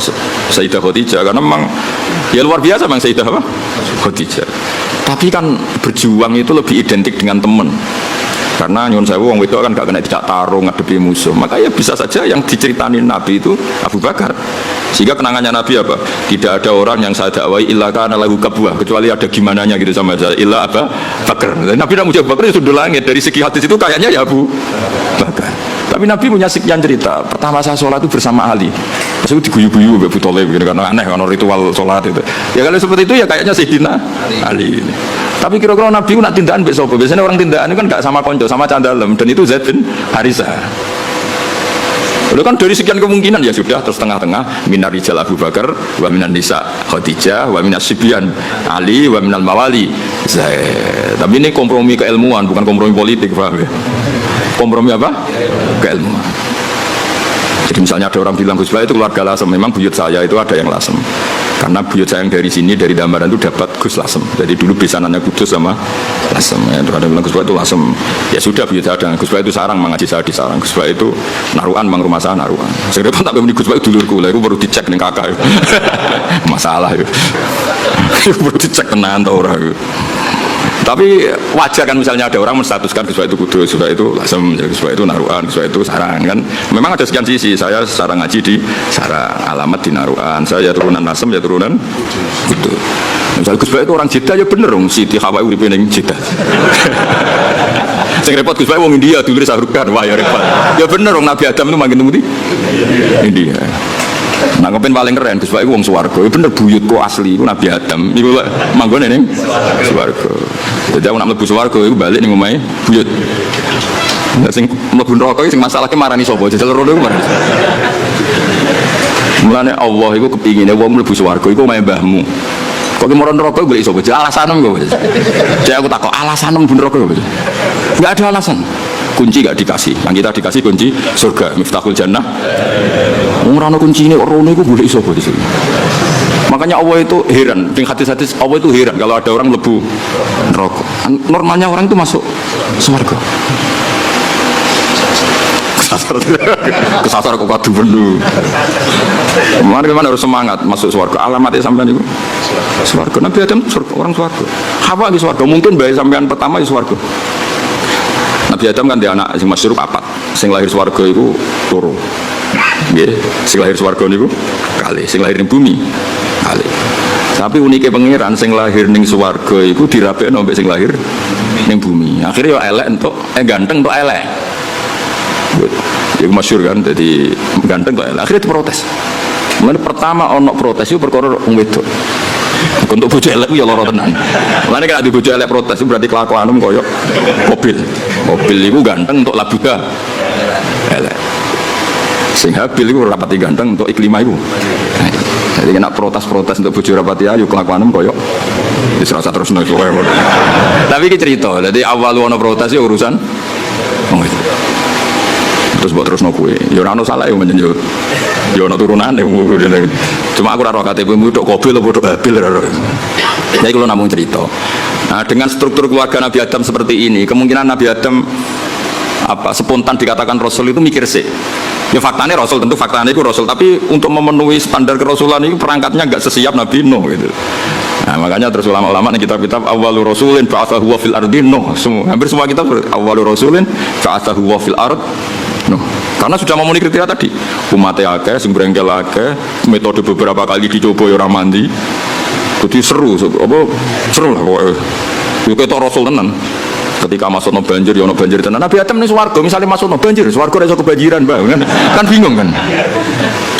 Sayyidah Khadijah karena memang ya luar biasa memang Sayyidah apa Khadijah. Tapi kan berjuang itu lebih identik dengan teman. Karena nyun sewu wong wedok kan gak kena tidak tarung ngadepi musuh. Maka ya bisa saja yang diceritain Nabi itu Abu Bakar. Sehingga kenangannya Nabi apa? Tidak ada orang yang saya dakwai illa kana lahu kabwah kecuali ada gimananya gitu sama saya. Illa apa? Bakar. Nabi tidak mau Abu Bakar itu sudah langit dari segi hadis itu kayaknya ya Abu Bakar. Tapi Nabi punya sekian cerita. Pertama saya sholat itu bersama Ali. Pas itu diguyu-guyu Abu Thalib gitu karena aneh karena ritual sholat itu. Ya kalau seperti itu ya kayaknya Sayyidina Ali. Tapi kira-kira Nabi itu nak tindakan besok. Biasanya orang tindakan itu kan gak sama konco, sama candalem dan itu Zaid bin Harisah. Lalu kan dari sekian kemungkinan ya sudah terus tengah-tengah minar rijal Abu Bakar, wa minan nisa Khadijah, wa minas sibyan Ali, wa minal mawali Zaid. Tapi ini kompromi keilmuan bukan kompromi politik, paham ya? Kompromi apa? Keilmuan. Jadi misalnya ada orang bilang Gus Baha itu keluarga Lasem, memang buyut saya itu ada yang Lasem. Karena buyut saya yang dari sini dari Dambaran itu dapat Gus Lasem. Jadi dulu besanannya Kudus sama Lasem. Ya, ada bilang Gus Baha itu Lasem. Ya sudah buyut saya dengan Gus Baha itu sarang mengaji saya di sarang. Gus Baha itu naruhan bang rumah saya naruhan. Saya depan tak beli Gus Baha itu dulurku, lah itu baru dicek nih kakak. Masalah itu. Baru dicek tenan tau orang. Tapi wajar kan misalnya ada orang menstatuskan Gus Baha itu Kudus, Gus Baha itu Lasem, Gus Baha itu naruhan, Gus Baha itu sarang kan. Memang ada sekian sisi. Saya sarang ngaji di sarang, alamat di naruhan. Saya turunan Lasem, ya turunan Kudus. Misalnya Gus Baha itu orang Jeddah ya bener dong, Siti Hawa uripe ning Jeddah. Sing repot Gus Baha wong India dulure Sahrukhan, wah ya repot. Ya bener dong Nabi Adam itu manggen temu di India. Nah, kepen paling keren Gus Baha iku wong swarga. Bener buyutku asli iku Nabi Adam. Iku manggone ning swarga. Jadi aku nak mlebu swarga iku balik ning omahe buyut. Lah sing mlebu neraka iki sing masalahke marani sapa? Jajal rono iku marani. Mulane Allah iku kepingine wong mlebu swarga iku omahe mbahmu. Kok ki marani neraka golek sapa? Alasanem kok. Jadi aku takok alasanem mlebu neraka kok. Enggak ada alasan. Kunci gak dikasih, yang kita dikasih kunci surga, miftahul jannah. Ora ono kuncine kok rono iku golek sapa di sini. Makanya Allah itu heran, di hadis-hadis Allah itu heran kalau ada orang lebu neraka. Normalnya orang itu masuk surga. Kesasar kok kadu belu. Kemarin harus semangat masuk surga. Alamatnya sampean itu surga. Nabi Adam orang surga. Hawa di surga. Mungkin bayi sampean pertama di surga. Nabi Adam kan dia anak sing masyhur papat. Sing lahir swarga iku loro. Nggih, sing lahir swarga niku kali, sing lahir ning bumi kali. Tapi unike pangeran sing lahir ning swarga iku dirapekno mbek sing lahir ning bumi. Akhirnya ya elek entuk ganteng entuk elek. Ya masyhur kan, jadi ganteng kok elek. Akhirnya diprotes. Mulane pertama ono protes itu perkara wong wedok. Untuk bojo elek ya lara tenan. Mulane kan di bojo elek protes itu berarti kelakuanmu koyo mobil. Mobil iku ganteng untuk labuda elek. Sing habil iku rapati ganteng untuk iklimah iku. Jadi kena protes-protes untuk bojo rapati ayu kelakuanmu koyo wis rasa terus nek kowe. Tapi iki cerita. Jadi awal ono protes ya urusan terus buat terus kowe. Ya ora ono salah yo menjen yo. Ya ono turunane. Cuma aku ora roh KTP-mu tok Qabil apa tok Habil ora. Jadi kalau namung cerita. Nah, dengan struktur keluarga Nabi Adam seperti ini, kemungkinan Nabi Adam spontan dikatakan Rasul itu mikir sih. Ya faktanya Rasul, tentu faktanya itu Rasul, tapi untuk memenuhi standar kerasulan itu perangkatnya enggak sesiap Nabi Nuh gitu. Nah, makanya terus ulama-ulama nih kitab-kitab awwalu rasulin ba'atsahu wa fil ardi Nuh. Hampir semua kitab awwalu rasulin ba'atsahu wa fil ard Nuh. Karena sudah memenuhi kriteria tadi. Umatnya akeh, sing brengkel akeh, metode beberapa kali dicoba ya ora mandi. Jadi seru lah pokoknya. Yo ketok Rasul tenan. Ketika masuk banjir, ya ono banjir tenan. Nabi Adam ning swarga misalnya masuk banjir, swarga ora iso kebanjiran, Mbak. Kan bingung kan.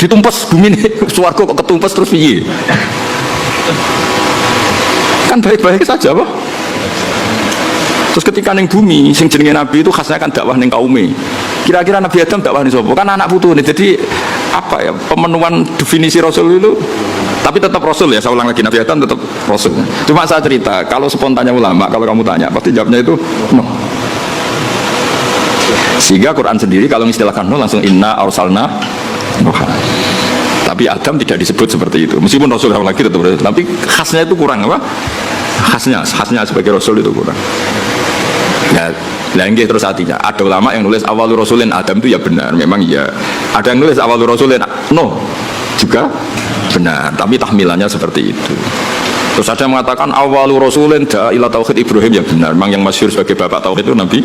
Ditumpes bumi ini swarga kok ketumpes terus piye? Kan baik-baik saja, Pak. Terus ketika ning bumi, sing jenenge Nabi itu khasnya kan dakwah ning kaume. Kira-kira Nabi Adam dakwah ning sapa? Kan anak putune. Jadi apa ya pemenuhan definisi Rasul itu? Tapi tetap Rasul ya, saya ulang lagi, Nabi Adam tetap Rasul. Cuma saya cerita, kalau spontannya ulama, kalau kamu tanya, pasti jawabnya itu no. Sehingga Quran sendiri kalau mengistilahkan no langsung inna arsalna Nuha. Tapi Adam tidak disebut seperti itu. Meskipun Rasul lagi tetap Rasul, tapi khasnya itu kurang apa? Khasnya sebagai Rasul itu kurang. Ya, lagi terus artinya ada ulama yang nulis awalul rasulin Adam itu ya benar, memang ya. Ada yang nulis awalul rasulin no juga benar, tapi tahmilannya seperti itu. Terus ada yang mengatakan awalul rasulin ila tauhid Ibrahim ya benar, memang yang masyhur sebagai bapak tauhid itu Nabi.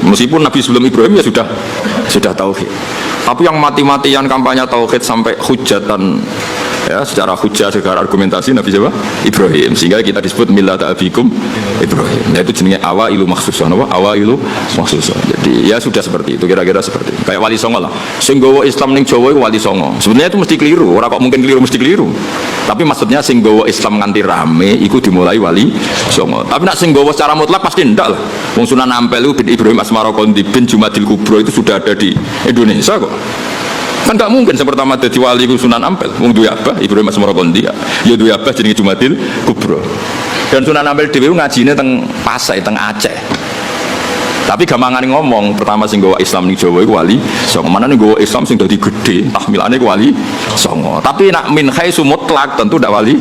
Meskipun Nabi sebelum Ibrahim ya sudah tauhid. Tapi yang mati-matian kampanye tauhid sampai hujatan ya secara hujah, secara argumentasi Nabi siapa? Ibrahim. Sehingga kita disebut millata abikum Ibrahim. Yaitu jenenge awailu makhsusah. Napa? Awailu makhsusah. Jadi ya sudah seperti itu, kira-kira seperti itu. Kayak Wali Songo lah. Sing nggawa Islam ning Jawa iku Wali Songo. Sebenarnya itu mesti keliru. Ora kok mungkin keliru mesti keliru. Tapi maksudnya sing nggawa Islam nganti rame iku dimulai Wali Songo. Tapi nek sing nggawa secara mutlak pasti ndak lah. Wong Sunan Ampel bin Ibrahim Asmara Kondi bin Jumadil Kubro itu sudah ada di Indonesia kok. Kan gak mungkin sepertama jadi wali Sunan Ampel wong duwe abah Ibrahim Asmara Kondi ya duwe abah jenenge Jumadil Kubro. Dan Sunan Ampel dhewe ngajine teng Pasai teng Aceh. Tapi gampangane ngomong pertama sing nggawa Islam ning Jawa iku Wali Songo. Manane nggawa Islam sing dadi gedhe tahmilane iku Wali Songo. Tapi nak min khaisu mutlak tentu ndak Wali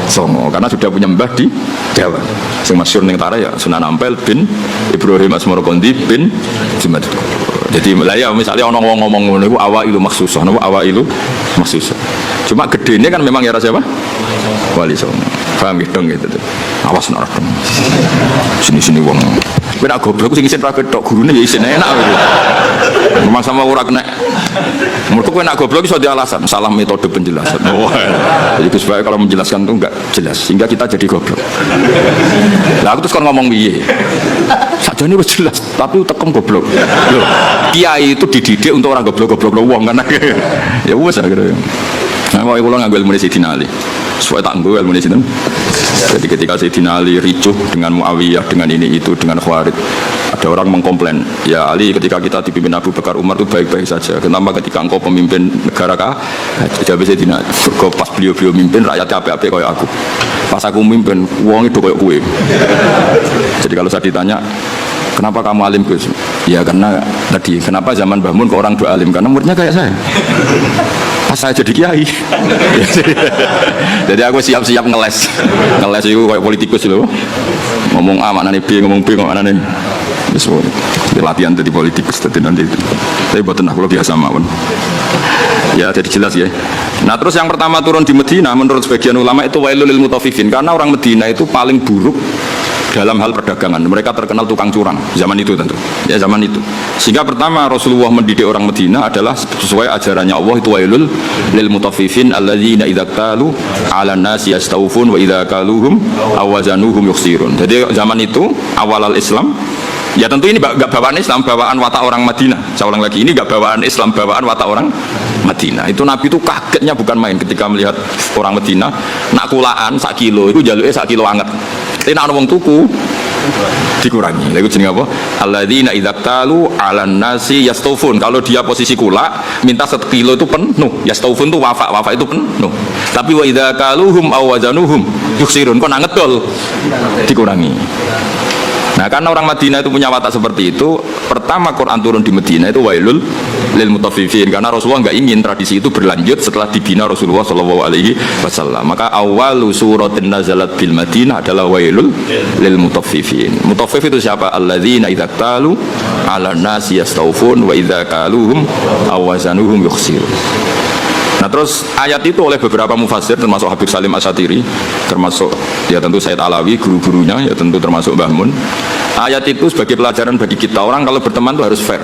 Songo karena sudah punya mbah di Jawa. Sing masyhur ning Tara ya Sunan Ampel bin Ibrahim Asmara Kondi bin Jumadil Kubro. Jadi ya misalnya orang ngomong ngono iku awailu makhsusah, napa awailu makhsusah. Cuma gedene kan memang ya siapa? Wali Songo. Paham gitu gitu. Awas nak dong. Sini-sini wong. Kowe nak goblok sing isin ra ketok gurune ya isin enak gitu. Memang sama ora kena. Mergo kowe nak goblok iso di alasan salah metode penjelasan. Jadi Gus Bae kalau menjelaskan itu enggak jelas sehingga kita jadi goblok. Lah aku terus kan ngomong piye? Sakjane wis jelas, tapi tekem goblok. Loh, kiai itu dididik untuk orang goblok-goblok wong kan. Ya wis gitu. Nah, mau kula nganggo ilmu Sayyidina Ali. Supaya tak nganggo ilmu sinten. Jadi ketika Sayyidina Ali ricuh dengan Muawiyah, dengan ini itu, dengan Khawarij, ada orang mengkomplain, ya Ali ketika kita dipimpin Abu Bakar Umar itu baik-baik saja. Kenapa ketika engkau pemimpin negara kah? Jadi Sayyidina pas beliau mimpin rakyatnya apik-apik kayak aku. Pas aku mimpin wong itu kayak kue. Jadi kalau saya ditanya, kenapa kamu alim Gus? Ya karena tadi, kenapa zaman Mbah Mun kok orang dua alim? Karena umurnya kayak saya. Pas saya jadi kiai. Jadi aku siap-siap ngeles itu kayak politikus loh. Ngomong A maknanya B, ngomong B maknanya so, latihan jadi politikus tadi nanti itu. Tapi buatan aku biasa mawon. Ya jadi jelas ya. Nah terus yang pertama turun di Medina menurut sebagian ulama itu wailul lil mutaffifin, karena orang Medina itu paling buruk dalam hal perdagangan. Mereka terkenal tukang curang zaman itu tentu. Ya zaman itu. Sehingga pertama Rasulullah mendidik orang Madinah adalah sesuai ajarannya Allah itu wailul lil mutaffifin alladzina idza qalu 'alan nasi yastawfun wa idza qaluhum awazanuhum yukhsirun. Jadi zaman itu awal al-Islam. Ya tentu ini gak bawaan Islam, bawaan watak orang Madinah. Saya ulang lagi, ini gak bawaan Islam, bawaan watak orang Madinah. Itu Nabi itu kagetnya bukan main ketika melihat orang Madinah nak kulaan sak kilo, itu jaluknya sak kilo anget. Tapi nak wong tuku dikurangi. Lalu jenenge apa? Alladzina idza qalu 'alan nasi yastawfun. Kalau dia posisi kula, minta 1 kilo itu penuh. Yastawfun itu wafa itu penuh. Tapi wa idza qaluhum aw wazanuhum yuksirun. Kon ngedol dikurangi. Nah, karena orang Madinah itu punya watak seperti itu, pertama Quran turun di Madinah itu wailul lil mutaffifin, karena Rasulullah nggak ingin tradisi itu berlanjut setelah dibina Rasulullah Shallallahu Alaihi Wasallam. Maka awal suratin nazalat bil Madinah adalah wailul lil mutaffifin. Mutaffif itu siapa? Alladzina idza qalu 'alan nasi yastawfun wa idza qaluhum aw wazanuhum yukhsirun. Nah terus ayat itu oleh beberapa mufassir termasuk Habib Salim Asyatiri, termasuk ya tentu Said Alawi, guru-gurunya ya tentu termasuk Mbah Mun. Ayat itu sebagai pelajaran bagi kita, orang kalau berteman itu harus fair.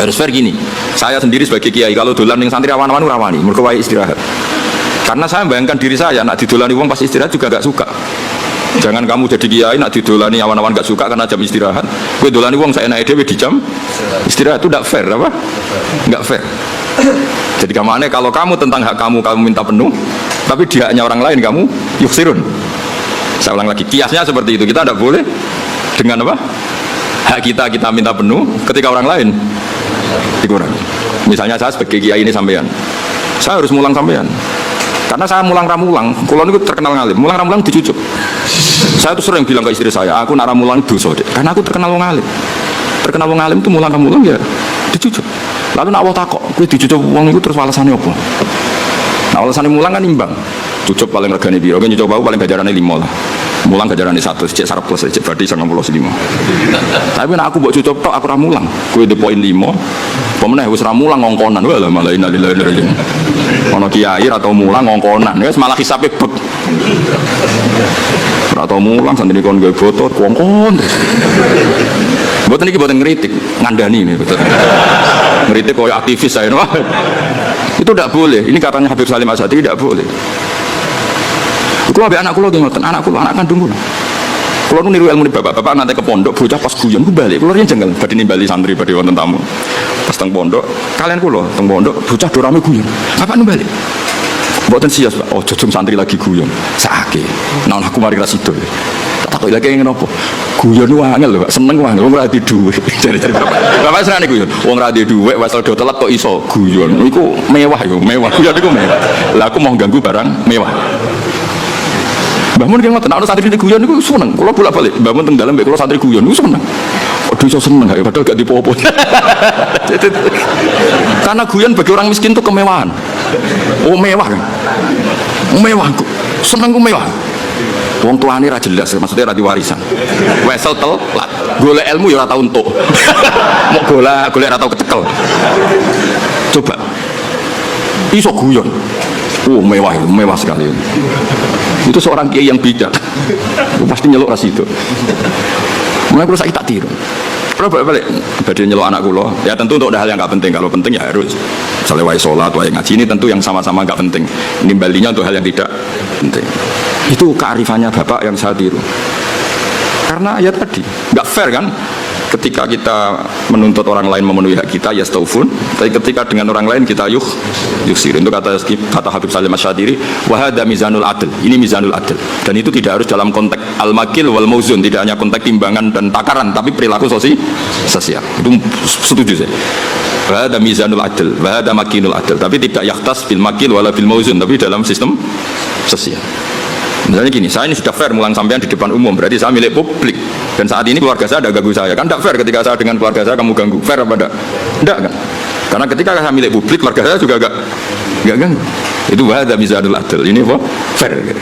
Harus fair gini, saya sendiri sebagai kiai kalau dolan ning santri awan-awan rawani, mergo wae istirahat. Karena saya bayangkan diri saya nak didolani wong pas istirahat juga gak suka. Jangan kamu jadi kiai nak didolani awan-awan gak suka karena jam istirahat. Kowe dolani wong saenake dhewe di jam istirahat itu ndak fair apa? Enggak fair. Jadi kemana kalau kamu tentang hak kamu minta penuh, tapi di haknya orang lain kamu yuksirun. Saya ulang lagi, kiasnya seperti itu. Kita tidak boleh dengan apa? Hak kita minta penuh, ketika orang lain dikurangi. Misalnya saya sebagai kiai ini sampean, saya harus mulang sampean. Karena saya mulang ramulang, kulon itu terkenal ngalim, mulang ramulang dicucuk. Saya tuh sering bilang ke istri saya, aku nak ramulang dosa deh, karena aku terkenal wong alim. Terkenal wong alim itu mulang ramulang ya dicucuk. Lalu nak Allah takok, kowe dicucuk wong itu terus alasannya apa? Nah alasannya mulang kan imbang. Cucup paling regane piro? Nyucuk bau paling gajarane 5 lah. Mulang gajarane 1, cek sarep plus cek berarti 95. Tapi nek aku mbok cucup tok aku ra mulang. Kowe de poin 5. Pemeneh wis ra mulang ngongkonan. Wah malah innalillahi wa inna ilaihi raji'un. Ono kiai atau mulang ngongkonan, wis malah hisabe bek. Ora tau mulang santri kon gawe botot ngongkon. Mboten iki mboten ngritik, ngandani ini betul. Ngritik koyo aktivis saya. Itu tidak boleh. Ini katanya Habib Salim Asyatiri tidak boleh. Kulo ambek anak kulo nggih ngoten, anak kandung kulo. Kulo niru ilmu bapak nanti ke pondok, bocah pas guyon ku balik. Kulo riyen jengkel badhe nimbali santri badhe wonten tamu. Pas teng pondok, kalian kulo teng pondok bocah do rame guyon. Bapak nu balik. Mboten sias, Pak. Oh, jujur santri lagi guyon. Sakake. Nah aku mari ra sido. Tak takoki lagi ngene apa? Guyon ku angel lho, Pak. Seneng wae wong ra di dhuwit. Jare-jare bapak. Bapak senengane guyon. Wong ra di dhuwit wis do telat kok iso guyon. Iku mewah yo, mewah. Guyon iku mewah. Lah aku mau ganggu barang mewah. Mbah Mun ki ngoten, ana santri guyon niku seneng. Kula bolak-balik, Mbah Mun teng dalem mek kula santri guyon niku seneng. Aduh iso seneng gak padahal gak dipo-opo. Karena guyon bagi orang miskin itu kemewahan. Oh mewah kan? Mewah, seneng ku mewah. Wong tuane ra jelas, maksudnya ra diwarisan. Wesel telat, golek ilmu ya ora tau entuk. Mok golek ra tau kecekel. Coba. Iso guyon. Oh mewah sekali. Itu seorang kiai yang bijak. Pasti nyeluk ras itu. Mulai kalau saya tak tiru. Kalau balik badhe nyeluk anak kula, ya tentu untuk hal yang enggak penting. Kalau penting ya harus misalnya wae salat, wae ngaji, ini tentu yang sama-sama enggak penting. Nimbalinya untuk hal yang tidak penting. Itu kearifannya bapak yang saya tiru. Karena ya tadi enggak fair kan? Ketika kita menuntut orang lain memenuhi hak kita, ya staufun. Tapi ketika dengan orang lain kita yuksir. Itu kata Habib Salim Asyatiri, wahada mizanul adl. Ini mizanul adl. Dan itu tidak harus dalam konteks al-makil wal mauzun, tidak hanya konteks timbangan dan takaran, tapi perilaku sosial. Itu setuju saya. Wahada mizanul adl, wahada makinul adl. Tapi tidak yakhtas bil makil wala bil mauzun, tapi dalam sistem sosial. Misalnya gini, saya ini sudah fair mulang sampean di depan umum, berarti saya milik publik. Dan saat ini keluarga saya ada ganggu saya, kan tidak fair ketika saya dengan keluarga saya kamu ganggu, fair apa enggak? Enggak kan? Karena ketika saya milik publik, keluarga saya juga enggak ganggu. Itu wahada mizanul adl, ini apa? Fair.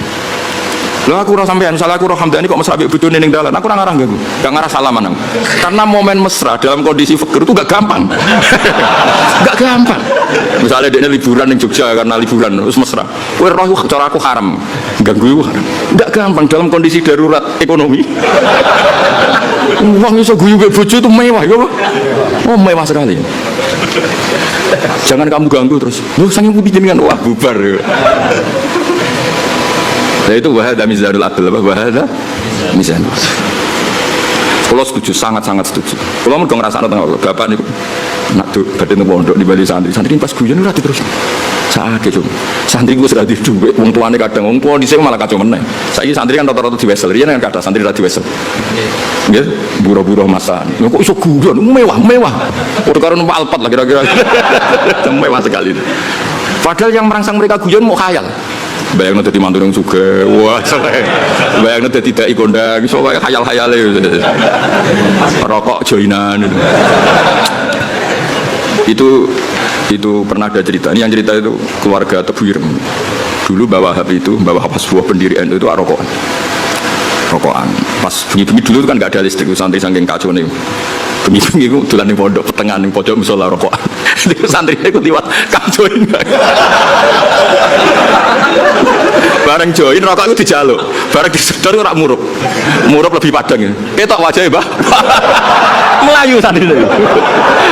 Lah aku ora sampean, salah aku roh Hamdani kok mesra mbek bojone ning dalan. Aku ora ngarah ganggu. Gak ngarah salaman aku. Karena momen mesra dalam kondisi fakir itu gak gampang. Gak gampang. Misalnya dia liburan ning Jogja karena liburan terus mesra. Kowe roh cara aku haram. Ganggu iku haram. Gak gampang dalam kondisi darurat ekonomi. Uang iso guyu mbek bojo itu mewah ya. Oh, mewah sekali. Jangan kamu ganggu terus. Loh, saking putih jenengan wah bubar. Nah itu wahada mizanul adl apa wahada mizanul. Kalau setuju, sangat-sangat setuju. Kalau mau dong ngerasa tengah bapak nih, nak tuh badan pondok di Bali santri ini pas guyon udah terus. Saat itu santri gue sudah tidur, wong tuane kadang wong tua di sini malah kacau meneng. Saya santri kan rata-rata di wesel, dia kan kata santri rata di wesel. Ya, buruh-buruh masa. Kok iso guyon, mewah. Udah karena numpak Alphard lah kira-kira. Mewah sekali. Padahal yang merangsang mereka guyon mau khayal. Bayangno dadi mantu nang sugih. Wah, bayangno dadi dai kondang, iso kaya khayal-khayale. Rokok joinan. Itu pernah ada cerita. Ini yang cerita itu keluarga Tebu Ireng. Dulu bawa HP itu, bawa sebuah pendirian itu rokokan. Pas bengi-bengi dulu kan nggak ada listrik, santri saking kacau nih. Bengi-bengi itu dolan ning pondok petengan ning pojok musala rokokan. Santri itu liwat kacoin. Bareng join rokok itu dijaluk. Bareng disedot ora murup. Murup lebih padang ya. Ketok wajahe, Mbah. Melayu santri itu.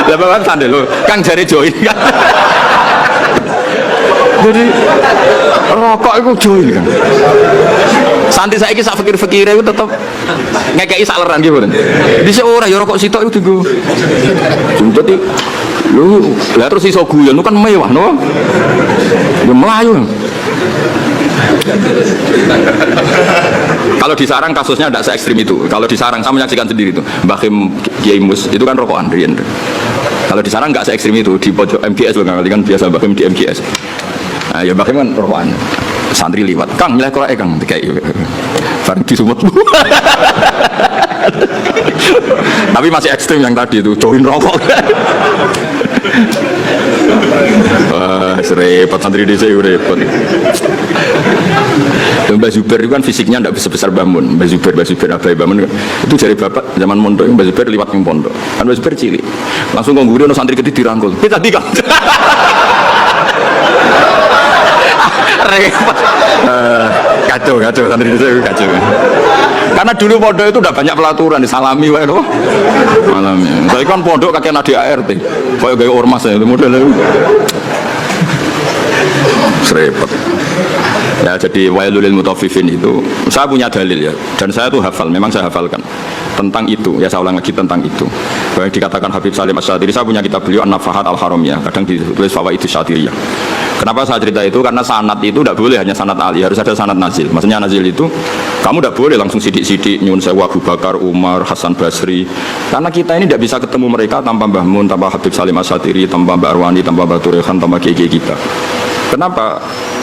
Lah bapak santri lho, Kang jare join kan. Jadi rokok itu join kan. Santri saiki sak fikir-fikire itu tetep ngekeki saleran gitu kan. Dhisik ora ya rokok sitok itu dienggo. Jadi lu lah terus iso guyon lu kan mewah no. Ya melayu. Kalau di sarang kasusnya tidak se-ekstrim itu. Kalau di sarang saya menyaksikan sendiri itu. Mbah Kim Kiai Mus itu kan rokokan riyen. Kalau di sarang nggak se-ekstrim itu di pojok MGS loh kan biasa Mbah Kim di MGS. Nah, ya Mbah Kim kan rokokan. Santri liwat. Kang nilai Quran Kang kayak bareng disumut. Tapi masih ekstrim yang tadi itu join rokok. Wah, repot santri desa itu repot. Mbak Zubair itu kan fisiknya tidak sebesar Bamun. Mbak Zubair Abai Bamun itu dari bapak zaman mondok. Mbak Zubair liwat yang pondok. Kan Mbak Zubair cilik. Langsung ngomong no santri gede dirangkul. Kita tadi kan. Repot. Kacau santri desa itu kacau. Karena dulu pondok itu udah banyak pelaturan disalami wae lho. Malami. Saya kan pondok kakek nadi ART. Kayak gaya ormas ya modelnya. Repot. Ya jadi wailul lil mutaffifin itu saya punya dalil ya dan saya tuh hafal, memang saya hafalkan tentang itu ya, saya ulang lagi tentang itu bahwa dikatakan Habib Salim Asy-Syatiri. Saya punya kitab beliau An-Nafahat Al-Haramiyah, kadang ditulis Fawaidus Syatiriyah. Kenapa saya cerita itu? Karena sanad itu tidak boleh hanya sanad Ali, harus ada sanad nazil. Maksudnya nazil itu kamu tidak boleh langsung sidik-sidik nyun sewu Abu Bakar, Umar, Hasan Basri, karena kita ini tidak bisa ketemu mereka tanpa Mbah Mun, tanpa Habib Salim Asy-Syatiri, tanpa Mbah Arwani, tanpa Mbah Turehan, tanpa kiai kita. Kenapa?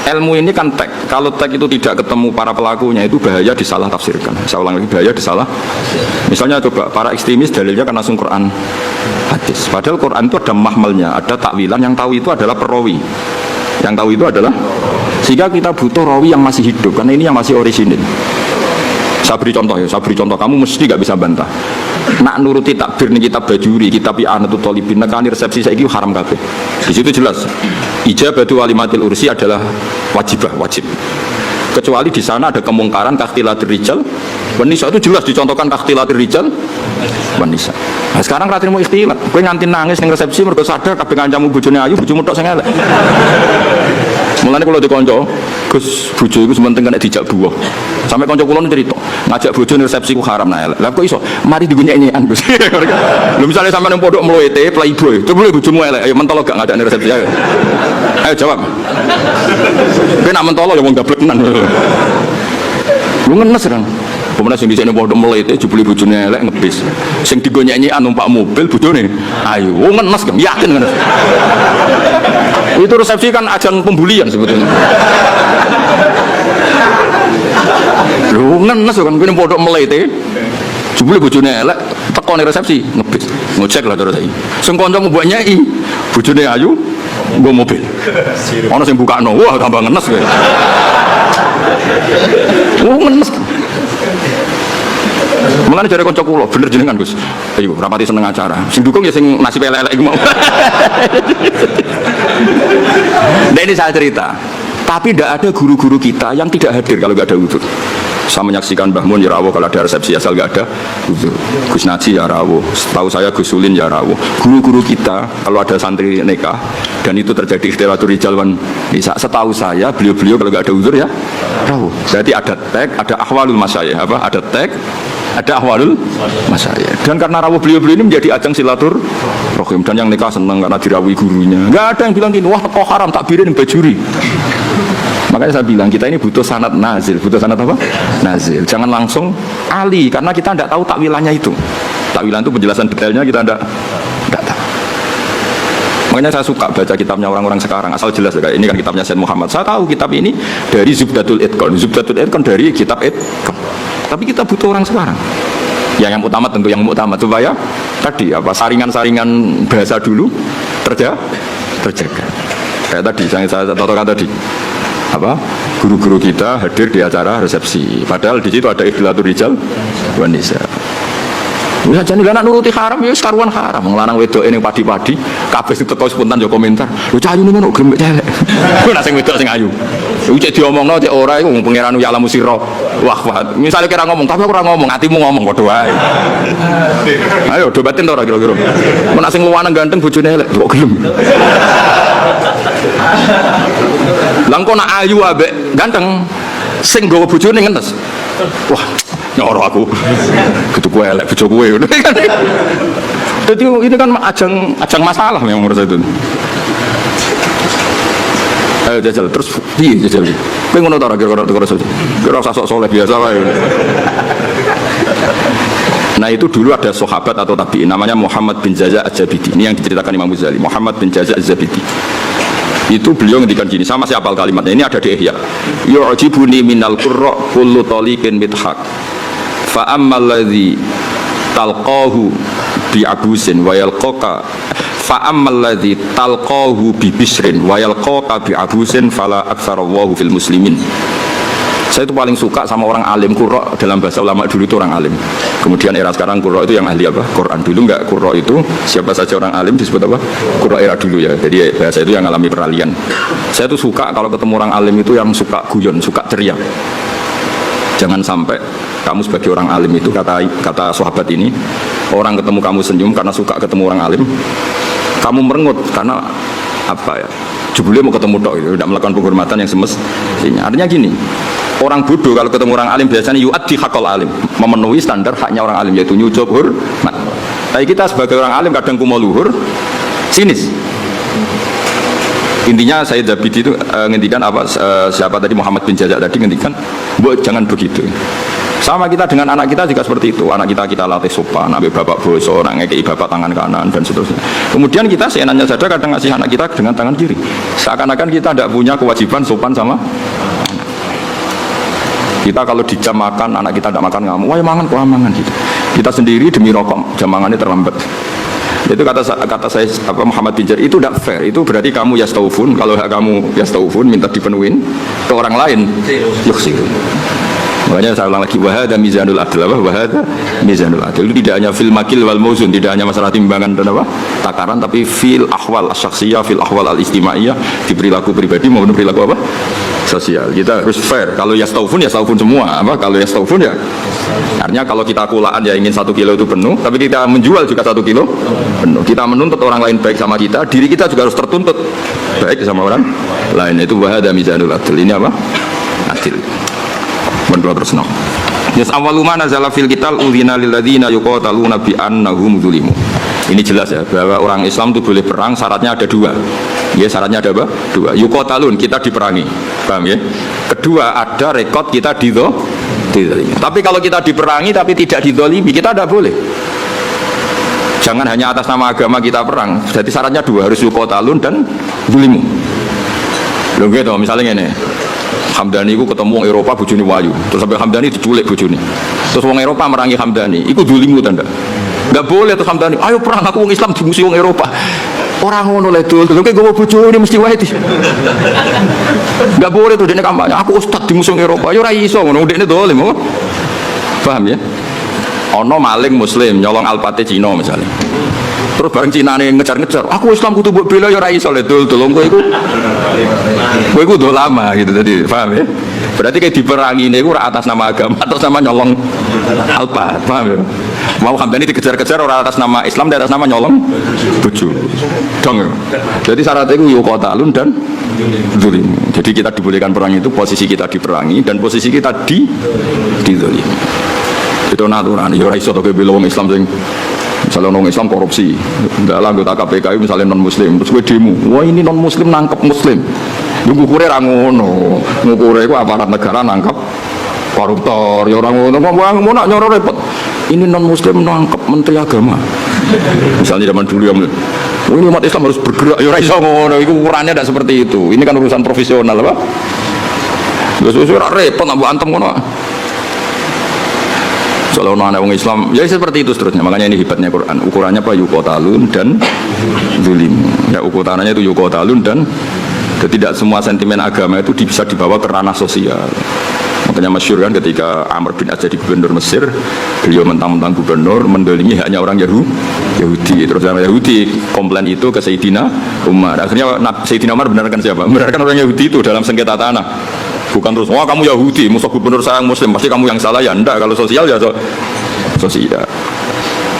Ilmu ini kan tek. Kalau tek itu tidak ketemu para pelakunya itu bahaya disalah tafsirkan. Saya ulang lagi, bahaya disalah. Misalnya coba para ekstremis dalilnya kan langsung Quran hadis. Padahal Quran itu ada mahmalnya, ada takwilan. Yang tahu itu adalah perawi. Yang tahu itu adalah, sehingga kita butuh rawi yang masih hidup karena ini yang masih orisinil. Saya beri contoh. Kamu mesti gak bisa bantah. Nak nuruti takbir nih kitab Bajuri, kitab I'anatul Thalibin, nekani resepsi saiki haram kabeh. Di situ jelas. Ijabatu walimatil ursi adalah wajib. Kecuali di sana ada kemungkaran kakhtilatir rijal wan nisa, itu jelas dicontohkan kakhtilatir rijal wan nisa. Nah, sekarang ra trimo ikhtilat. Kowe nganti nangis ning resepsi mergo sadar kabeh kancamu bojone ayu, bojomu tok sing elek. Mulane kula dikonco, Gus bojo iku sementing kena dijak buah. Sampai konco kula cerita, ngajak bojo ning resepsi ku haram nah elek. Lah kok iso? Mari digunyak-nyekan, Gus. Lho misale sampean ning pondok mloete playboy, coba bojomu elek, ayo mentolo gak ngadakne resepsi ayo. Ayo jawab. Kowe nak mentolo ya wong gablek tenan. Lu ngenes kan. Pemenang sing dhisik ning pondok mloete jebule bojone elek ngebis. Sing digonyek-nyekan numpak mobil bojone. Ayo, wong ngenes kan, yakin ngenes. Itu resepsi kan ajang pembulian sebetulnya. Lu ngenes kan kene pondok melete. Jebule bojone elek teko ning resepsi ngebis. Ngecek lah terus saiki. Sing kancamu mbok nyeki, bojone ayu, nggo mobil. Ana sing bukakno, wah tambah ngenes kowe. Ngenes. Mulane jare kanca kula, bener jenengan Gus. Ayo rapati seneng acara. Sing dukung ya sing nasib elek-elek iku mau. Nah ini saya cerita. Tapi tidak ada guru-guru kita yang tidak hadir kalau nggak ada udzur. Saya menyaksikan Mbah Mun ya rawuh kalau ada resepsi asal nggak ada udzur. Gus Naji ya rawuh. Setahu saya Gus Sulin ya rawuh. Guru-guru kita kalau ada santri nikah dan itu terjadi ikhtilatul rijal wan nisa, setahu saya beliau-beliau kalau nggak ada udzur ya rawuh. Berarti ada tag, ada ahwalul masyayikh apa? Ada tag, ada ahwalul masyayikh. Dan karena rawuh beliau-beliau ini menjadi ajang silaturahim dan yang nikah senang karena dirawuhi gurunya. Nggak ada yang bilang gini, wah kok haram takbirin bajuri. Makanya saya bilang kita ini butuh sanad nazil. Butuh sanad apa? Nazil. Jangan langsung ali karena kita tidak tahu takwilannya itu. Takwilan itu penjelasan detailnya kita tidak tahu. Makanya saya suka baca kitabnya orang-orang sekarang asal jelas ya. Ini kan kitabnya Sayyid Muhammad. Saya tahu kitab ini dari Zubdatul Itqan. Zubdatul Itqan dari kitab Itqan. Tapi kita butuh orang sekarang. Yang utama tentu yang utama supaya tadi apa saringan-saringan bahasa dulu terjaga. Kayak tadi saya contohkan tadi. Apa guru-guru kita hadir di acara resepsi padahal di situ ada ikhtilatul rijal wan nisa. Wis ajane anak nuruti haram ya karuan haram nglanang wedok ning padi-padi kabeh teko spontan yo komentar lho cahyu ngono grembek celek ora sing wedok sing ayu cek diomongno cek ora iku pangeran ya alamu sira wah misale kira ngomong tapi aku ora ngomong atimu ngomong padha wae ayo dobatin to ora kira-kira menak sing luwaneng ganteng bojone elek kok gelem lah kok nak ayu ambek ganteng sing nggawa bojone ngentes wah nyoro aku gitu kue elek bojo kue jadi ini kan ajang masalah memang menurut saya itu. Ayo jajal terus piye jajal kowe ngono ta kira-kira kira usah sok soleh biasa wae. Nah itu dulu ada sahabat atau tabi'in namanya Muhammad bin Jaza' Az-Zabidi. Ini yang diceritakan Imam Ghazali, Muhammad bin Jaza' Az-Zabidi. Itu beliau ngendikan gini, sama siapa kalimatnya, ini ada di Ihya. Yu'jibuni minal qurra kullu taliqin mithaq. Fa ammal ladzi talqahu bi abusin wa yalqaka fa ammal ladzi talqahu bi bisrin wa yalqaka bi abusin fala aktsarallahu fil muslimin. Saya itu paling suka sama orang alim. Qurra dalam bahasa ulama dulu itu orang alim. Kemudian era sekarang qurra itu yang ahli apa? Quran. Dulu enggak, qurra itu siapa saja orang alim disebut apa? Qurra era dulu ya. Jadi bahasa itu yang alami peralihan. Saya tuh suka kalau ketemu orang alim itu yang suka guyon, suka ceria. Jangan sampai kamu sebagai orang alim itu kata sahabat ini, orang ketemu kamu senyum karena suka ketemu orang alim. Kamu merengut karena apa ya? Jebule mau ketemu tok itu, tidak melakukan penghormatan yang semestinya. Artinya gini, orang bodoh kalau ketemu orang alim biasanya yu'addi haqqal alim, memenuhi standar haknya orang alim yaitu nyucuk hormat. Tapi kita sebagai orang alim kadang kumo luhur, sinis. Intinya saya Zabidi itu ngendikan apa siapa tadi Muhammad bin Jaza' tadi ngendikan, "Mbok jangan begitu." Sama kita dengan anak kita juga seperti itu. Anak kita latih sopan, ambil bapak boso, ngekei bapak tangan kanan dan seterusnya. Kemudian kita seenaknya saja kadang ngasih anak kita dengan tangan kiri. Seakan-akan kita tidak punya kewajiban sopan sama anak. Kita kalau di jam makan, anak kita tidak makan ngamuk, wah mangan kok mangan gitu. Kita sendiri demi rokok, jam makannya terlambat. Itu kata saya apa Muhammad bin Jarir itu tidak fair. Itu berarti kamu yastaufun, kalau kamu yastaufun minta dipenuhin ke orang lain yuksirun. Makanya saya ulang lagi wahada mizanul adl apa wahada mizanul adl itu tidak hanya fil makil wal mauzun, tidak hanya masalah timbangan dan apa takaran, tapi fil ahwal asyaksiyah, fil ahwal al istimaiyah, di perilaku pribadi maupun perilaku apa sosial. Kita harus fair. Kalau yastaufun semua apa kalau yastaufun ya artinya kalau kita kulaan ya ingin 1 kilo itu penuh, tapi kita menjual juga 1 kilo penuh. Kita menuntut orang lain baik sama kita, diri kita juga harus tertuntut baik sama orang lain. Itu wahada mizanul adl. Ini apa adil. Berdua terus no. Yes awaluma nazala fil qital udzina lil ladzina yuqataluna bi annahum zulimu. Ini jelas ya bahwa orang Islam itu boleh perang, syaratnya ada 2. Ya syaratnya ada apa? 2. Yuqatalun kita diperangi. Paham ya? Kedua ada rekod kita dizalimi. Tapi kalau kita diperangi tapi tidak dizalimi, kita tidak boleh. Jangan hanya atas nama agama kita perang. Jadi syaratnya 2, harus yuqatalun dan zulimu. Lho gitu misalnya ini Hamdani itu ketemu orang Eropa bojone wayu. Terus sampai Hamdani diculik bojone. Terus orang Eropa merangi Hamdani. Iku zulimu tanda. Enggak boleh terus Hamdani. Ayo perang aku orang Islam dimusuhi orang Eropa. Orang ngono le dul, kowe gowo bojone mesti wae di. Enggak boleh tuh dene kampanye. Aku ustaz di musuh Eropa, yo ora iso ngono dekne dolim. Paham ya? Ono maling muslim nyolong alpate Cina misalnya. Terus bareng Cinane ngejar-ngejar, aku Islam kudu mbok bela yo ora iso le dul, kowe iku do lama gitu tadi. Paham ya? Berarti kayak diperangi ini ora atas nama agama, atas nama nyolong alpat. Paham ya? Mau Hamdani dikejar-kejar orang atas nama Islam, di atas nama nyolong bojo. Dong. Jadi syaratnya itu yuqatalun dan zulim. Jadi kita dibolehkan perang itu posisi kita diperangi dan posisi kita dizalimi. Itu natural. Ya ora iso to bela wong Islam sing misalnya orang Islam korupsi, enggak lah anggota KPK misalnya non Muslim, terus gue demo, wah ini non Muslim nangkep Muslim, ngukurnya rangono, ngukurnya itu aparat negara nangkep koruptor, ya orang ngono, mau nak nyoro repot, ini non Muslim nangkep Menteri Agama, misalnya zaman dulu yang, ini umat Islam harus bergerak, ya orang ngono, itu ukurannya tidak seperti itu, ini kan urusan profesional, apa? Terus repot, nambah antem ngono. Soalnya anak orang Islam, ya seperti itu seterusnya. Makanya ini hebatnya Quran. Ukurannya apa? Yuqatalun dan zulim. Ya ukurannya itu yuqatalun dan tidak semua sentimen agama itu bisa dibawa ke ranah sosial. Makanya masyhur kan ketika Amr bin As jadi gubernur Mesir, beliau mentang-mentang gubernur mendolimi hanya orang Yahudi. Terus orang Yahudi komplain itu ke Sayyidina Umar. Akhirnya Sayyidina Umar benarkan siapa? Benarkan orang Yahudi itu dalam sengketa tanah. Bukan terus, wah kamu Yahudi, musuh gubernur saya yang Muslim, pasti kamu yang salah ya. Enggak, kalau sosial ya sosial.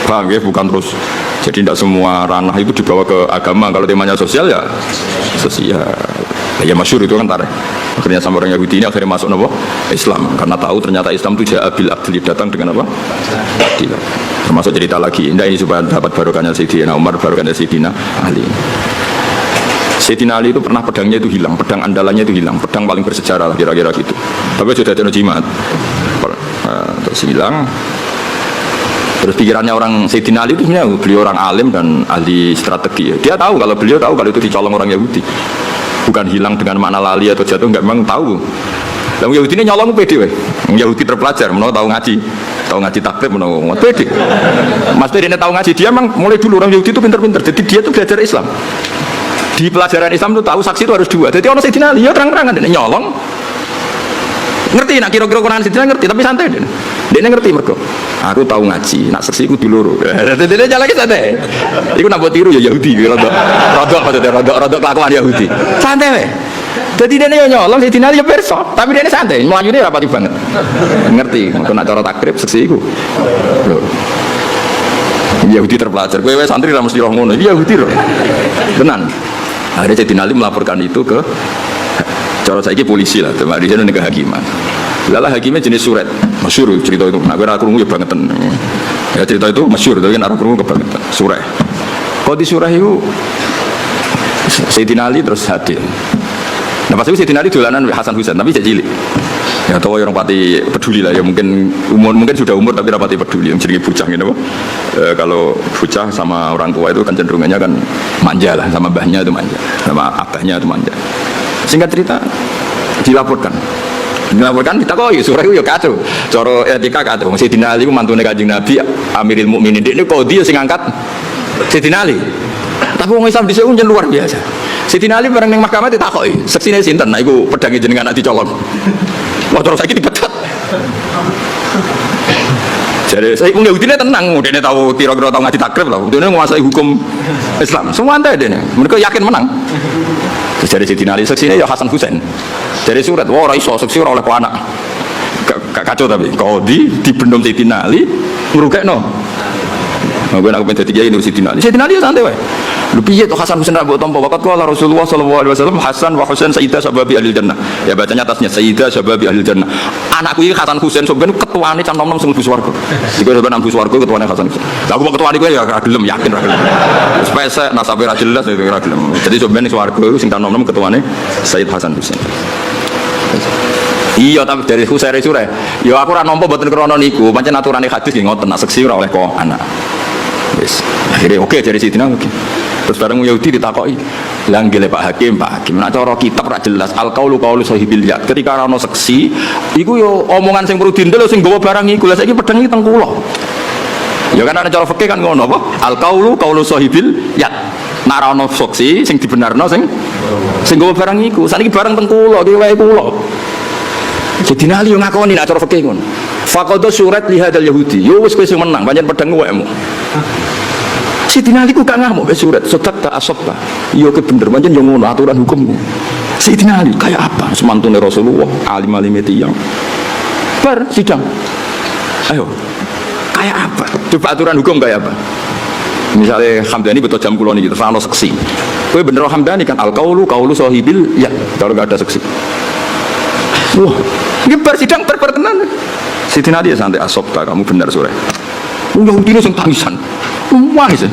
Paham ya? Bukan terus. Jadi tidak semua ranah itu dibawa ke agama. Kalau temanya sosial ya sosial. Ya masyhur itu kan tarik. Akhirnya sama orang Yahudi ini akhirnya masuk apa? Islam. Karena tahu ternyata Islam itu ja'abil adli, datang dengan apa? Adil. Termasuk cerita lagi. Ini supaya dapat barokahnya Sayyidina Umar, barokahnya Sayyidina Ali. Sayyidina Ali itu pernah pedangnya itu hilang, pedang andalannya itu hilang, pedang paling bersejarah lah kira-kira gitu. Tapi sudah ada jimat, terus hilang. Terus pikirannya orang Sayyidina Ali itu sebenarnya beliau orang alim dan ahli strategi. Dia tahu kalau beliau tahu kalau itu dicolong orang Yahudi, bukan hilang dengan makna lali atau jatuh, enggak, memang tahu. Yang Yahudi ini nyolong pede, Yahudi terpelajar, menawa tahu ngaji takrib, menawa pede. Mas Pede ini tahu ngaji, dia memang mulai dulu orang Yahudi itu pinter-pinter, jadi dia tuh belajar Islam. Di pelajaran Islam itu tahu saksi itu harus dua. Jadi orang Sayyidina Ali ya terang-terangan dia nyolong. Ngerti nak kira-kira Quran Sayyidina ngerti tapi santai dia. Dia ngerti mergo. Aku tahu ngaji, nak saksi ku dulur. Dia jalan ke santai. Iku nak buat tiru ya Yahudi, rodok kelakuan Yahudi. Santai weh. Jadi dia nyolong Sayyidina Ali ya perso, tapi dia santai. Melayune rapati banget. Ngerti, engko nak cara takrib saksi iku. Yahudi terpelajar. Kowe santri ra mesti roh ngono. Yahudi roh. Tenan. Akhirnya Sayyidina Ali melaporkan itu ke cara saiki polisi lah, teman di sana ke hakiman. Lalah hakimnya jenis surat, masyhur cerita itu. Nah, gue krungu ya bangetan. Ya cerita itu masyhur, tapi kan arah krungu kebangetan. Surah. Kalau di surah itu Sayyidina Ali terus hadir. Nah pas itu Sayyidina Ali dolanan Hasan Husain, tapi cilik. Ya tahu orang pati peduli lah ya, mungkin sudah umur tapi rapati peduli yang jadi bujang gitu. Kalau bocah sama orang tua itu kan cenderungannya kan manja lah, sama mbahnya itu manja, sama abahnya itu manja. Singkat cerita dilaporkan kita kok ya surah itu ya kacau, cara etika kacau. Sayyidina Ali itu mantune Kanjeng Nabi Amirul Mukminin, ini qadhi sing ngangkat Sayyidina Ali. Tapi orang Islam di sini luar biasa. Sayyidina Ali bareng ning mahkamah ditakoki, seksine sinten? Nah iku pedange jenengan nak dicolong. Wah terus saiki dipecat. Jadi saya punya Yahudi tenang, dia tahu kira-kira tahu ngaji takrib lah, dia menguasai hukum Islam. Semua anda deh, mereka yakin menang. Terus dari Sayyidina Ali seksinya ya Hasan Husain. Dari surat, wah orang iso seksi oleh anak. Kacau tapi, kau di bendom Sayyidina Ali merugakno. Gue nak pengen jadi ini Sayyidina Ali santai wae. Lu piye tuh Hasan Husain rambut tompo wakat qala Rasulullah sallallahu alaihi wasallam Hasan wa Husain sayyidah sababi ahli jannah. Ya bacanya atasnya sayyidah sababi ahli jannah. Anakku iki Hasan Husain sampeyan ketuane can nom-nom sing mlebu swarga. Iku sampeyan mlebu swarga ketuane Hasan Husain. Lah aku ketuane kowe ya ora gelem, yakin ora gelem. Wis pesek nasabe ra jelas ya ora gelem. Jadi sampeyan swarga iku sing can nom-nom ketuane Sayyid Hasan Husain. Iya tapi dari Husain sure. Ya aku ora nampa mboten krana niku, pancen aturane hadis nggih ngoten, nak seksi ora oleh kok anak. Wis akhirnya oke dari Sayyidina oke. Terus bareng Yahudi ditakoki, "Lah nggih Pak Hakim, nak cara kitab ra jelas al qaulu qaulu sahibil yad." Ketika ana ono seksi, iku yo omongan sing perlu dindel sing nggawa barang iku. Lah saiki pedang iki teng kula. Ya kan ana cara fikih kan ngono apa? Al qaulu qaulu sahibil yad. Nak ra ono saksi sing dibenarno sing nggawa barang iku. Saniki barang teng kula, iki wae kula. Sayyidina Ali yo ngakoni nek cara fikih ngono. Faqada surat li hadzal yahudi. Yo wis kowe sing menang, pancen pedang kowe. Sayyidina Ali ku gak ngamuk wis surat, sedak tak asabta. Yo ke bener pancen yo ngono aturan hukum. Sayyidina Ali kayak apa? Semantune Rasulullah, alim-alime tiyang. Bar sidang. Ayo. Kayak apa? Coba aturan hukum kayak apa? Misalnya Hamdani betul jam kulon gitu, rano seksi. Kowe bener Hamdani kan al-qaulu sahibil ya, kalau gak ada seksi. Wah, ini bersidang berperkenan. Siti Nadia santai asobta, kamu benar sore. Yahudi ini yang tangisan. Nangis.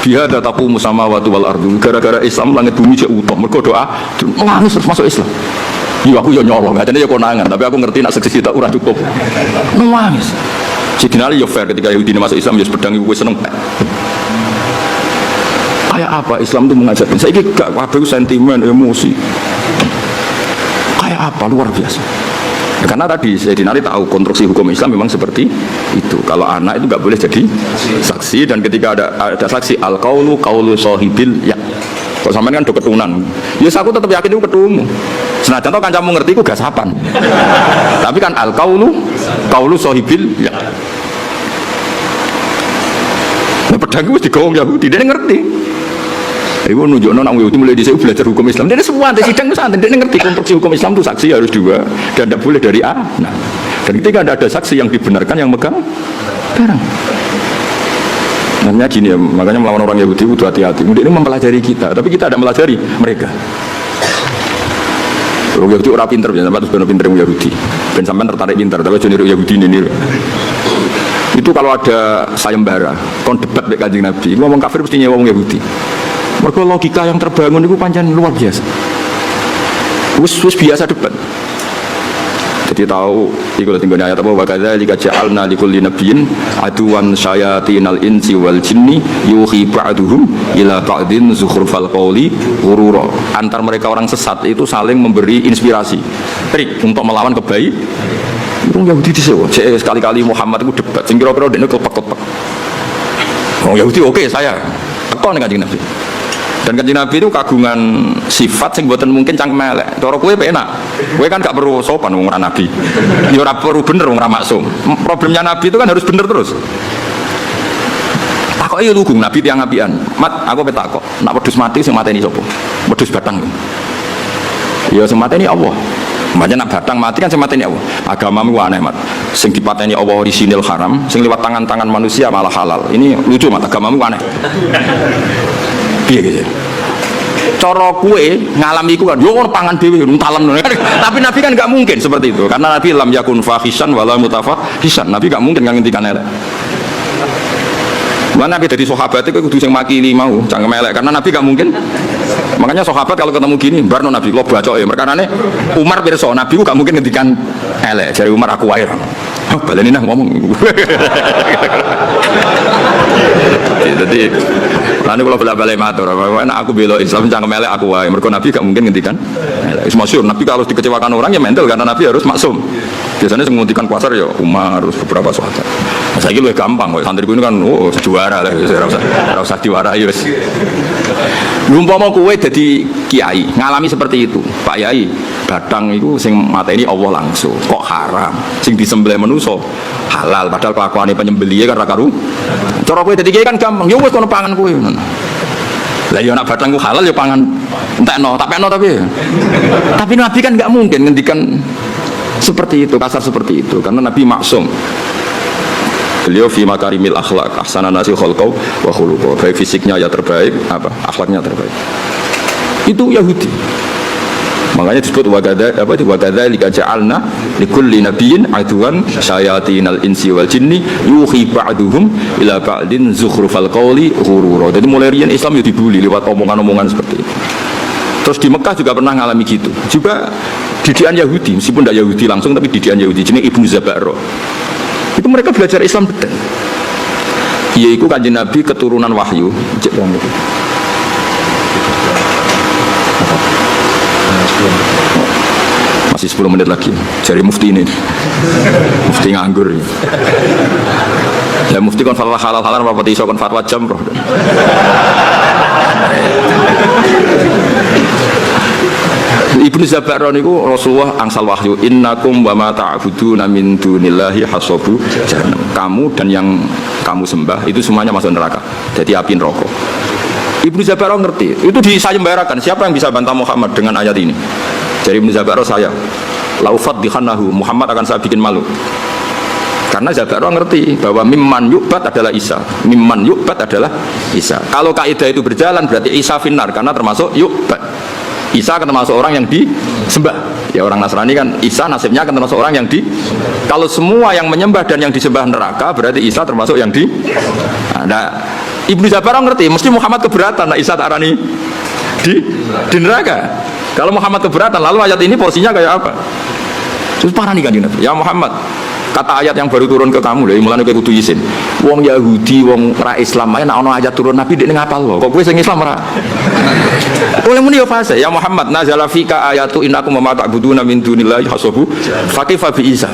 Biar dataku musama watu wal ardu. Gara-gara Islam langit bumi cek utuh. Mereka doa, nangis terus masuk Islam. Iya aku ya nyolong, gak jadi ya konangan. Tapi aku ngerti nak seksi tak urah cukup. Nangis. Siti Nadia ya fair ketika Yahudi ini masuk Islam, ya pedang gue seneng. Kayak apa Islam itu mengajarkan? Saya ini gak kabeh sentimen, emosi. Kayak apa luar biasa. Ya, karena tadi Sayyidina Ali tahu konstruksi hukum Islam memang seperti itu. Kalau anak itu nggak boleh jadi saksi, dan ketika ada saksi al-qaulu sahibil ya. Kok sampean kan do ketunan. Ya aku tetap yakin itu ketumu. Senajan to kancamu ngerti ku gasapan. Tapi kan al-qaulu sahibil ya. Nah pedang wis digawang Yahudi, dia ngerti. Ibu nunjukno nak Yahudi mulai dhisik belajar hukum Islam. Dia semua di sidang santai, dia ngerti konstruksi hukum Islam itu saksi harus dua dan tidak boleh dari A. Nah, dan ketika ada saksi yang dibenarkan yang megang barang. Namanya gini ya, makanya melawan orang Yahudi itu hati-hati. Ini mempelajari kita, tapi kita tidak melajari mereka. Orang Yahudi orang pinter, sampai terus benar pinter Yahudi. Dan sampai tertarik pinter, tapi jadi Yahudi ini. Itu kalau ada sayembara, kon debat dengan Kanjeng Nabi, ngomong kafir mesti nyewa orang Yahudi. Mergo logika yang terbangun itu pancen luar biasa. Wis biasa debat. Jadi tahu iku lho tinggone ayat apa wa kadzalika ja'alna likulli nabiyyin aduwan syayatinal insi wal jinni yuhi ba'duhum ila ba'din zukhrufal qawli ghurura. Antar mereka orang sesat itu saling memberi inspirasi trik untuk melawan kebaikan. Wong Yahudi disewa. Sekali-kali Muhammad itu debat sing kira-kira dekne klepek-klepek. Wong Yahudi oke saya teko ning Kanjeng Nabi. Dan Kanjeng Nabi itu kagungan sifat sing mboten mungkin cangkem elek. Cara kowe enak. Kowe kan gak perlu sopan wong ora nabi. Ya ora perlu bener wong ora maksum. Problemnya Nabi itu kan harus bener terus. Takoke lugu Nabi tiyang apian. Mat, aku petakok. Nak wedhus mati sing mateni sapa? Wedhus batang. Ya sing mateni Allah. Makanya nak batang mati kan sing mateni Allah. Agamamu aneh, Mat. Sing dipateni Allah orisinil haram, sing liwat tangan-tangan manusia malah halal. Ini lucu, Mat. Agamamu aneh. Piye gitu. Cara kue ngalami iku kan yo ono pangan dhewe nuntalem. Tapi Nabi kan enggak mungkin seperti itu. Karena Nabi lam yakun fahishan wala mutafahishan. Nabi enggak mungkin ngendikan elek. Mana Nabi dari sahabat itu kudu sing makili mau, cangkem elek karena Nabi enggak mungkin. Makanya sahabat kalau ketemu gini, barno Nabi lo bacoke. Merkanane Umar pirsa Nabi ku enggak mungkin ngendikan elek. Jare Umar aku wae. Oh, baleni nah ngomong. Jadi lalu kalau bela-bela matur, aku bela Islam jangan melek aku wae. Mergo Nabi gak mungkin ngendikan. Wis masyhur Nabi kalau dikecewakan orang ya mental karena Nabi harus maksum. Biasanya yang menghentikan pasar ya Umar harus beberapa sahabat. Nah, saya lebih gampang kok santriku ini kan juara lah, ora usah diwarai wis. Umpama kowe dadi kiai ngalami seperti itu, Pak Yai, batang itu sing mateni Allah langsung. Kok haram? Sing disembelih manusa halal padahal kelakuane penyembelihe kan ra karu. Cara kowe dadi kiai kan gampang, ya wis kono pangan kowe. Lah ya nak batangku halal ya pangan entekno, tak pekno tapi. Tapi Nabi kan enggak mungkin ngendikan seperti itu, kasar seperti itu karena Nabi maksum. Beliau fi makarimil akhlak ahsanan nasi khalqau wa khuluqau. Baik fisiknya ya terbaik, apa? Akhlaknya terbaik. Itu Yahudi. Makanya disebut wagadzalika ja'alna likulli nabiyyin aduwan syayatinal insi wal jinni yuhi ba'duhum ila ba'din zukhrufal qawli ghurura. Jadi mulai riyen Islam ya dibuli lewat omongan-omongan seperti itu. Terus di Mekah juga pernah ngalami gitu. Juga didikan Yahudi, meskipun tidak Yahudi langsung tapi didikan Yahudi jenenge Ibnu Zabaro. Itu mereka belajar Islam betul. Yaitu Kanjeng Nabi keturunan wahyu. Masih 10 menit lagi. Jari mufti ini. Mufti nganggur. Ya mufti kon fatwa halal-halal apa iso kon fatwa jam roh. Ibnu Zabaron niku Rasulullah angsal wahyu innakum wa ma ta'buduna min dunillahi hasabu jahannam. Kamu dan yang kamu sembah itu semuanya masuk neraka. Jadi api neraka. Ibnu Zabaron ngerti. Itu disayembarakan. Siapa yang bisa bantah Muhammad dengan ayat ini? Jadi Ibnu Zabaron saya laufat dikhannahu Muhammad akan saya bikin malu. Karena Zabaron ngerti bahwa mimman yu'bad adalah Isa. Mimman yu'bad adalah Isa. Kalau kaidah itu berjalan berarti Isa finnar karena termasuk yu'bad. Isa akan termasuk orang yang disembah. Ya orang Nasrani kan Isa nasibnya akan termasuk orang yang di. Kalau semua yang menyembah dan yang disembah neraka berarti Isa termasuk yang di. Nah, Ibnu Zabaron ngerti, mesti Muhammad keberatan. Nah, Isa tak arani di neraka. Kalau Muhammad keberatan, lalu ayat ini porsinya kayak apa? Terus parah nih kan Nabi. Ya Muhammad, kata ayat yang baru turun ke kamu, dari mulanya kayak kudu izin. Wong Yahudi, wong ra Islam, aja nak ono ayat turun Nabi dia ngapal loh. Kok gue sing Islam ra? Oleh muni fase. Ya Muhammad, nazala fika ayatu innakum ma ta'buduna min dunillahi hasabu fakifa bi Isa.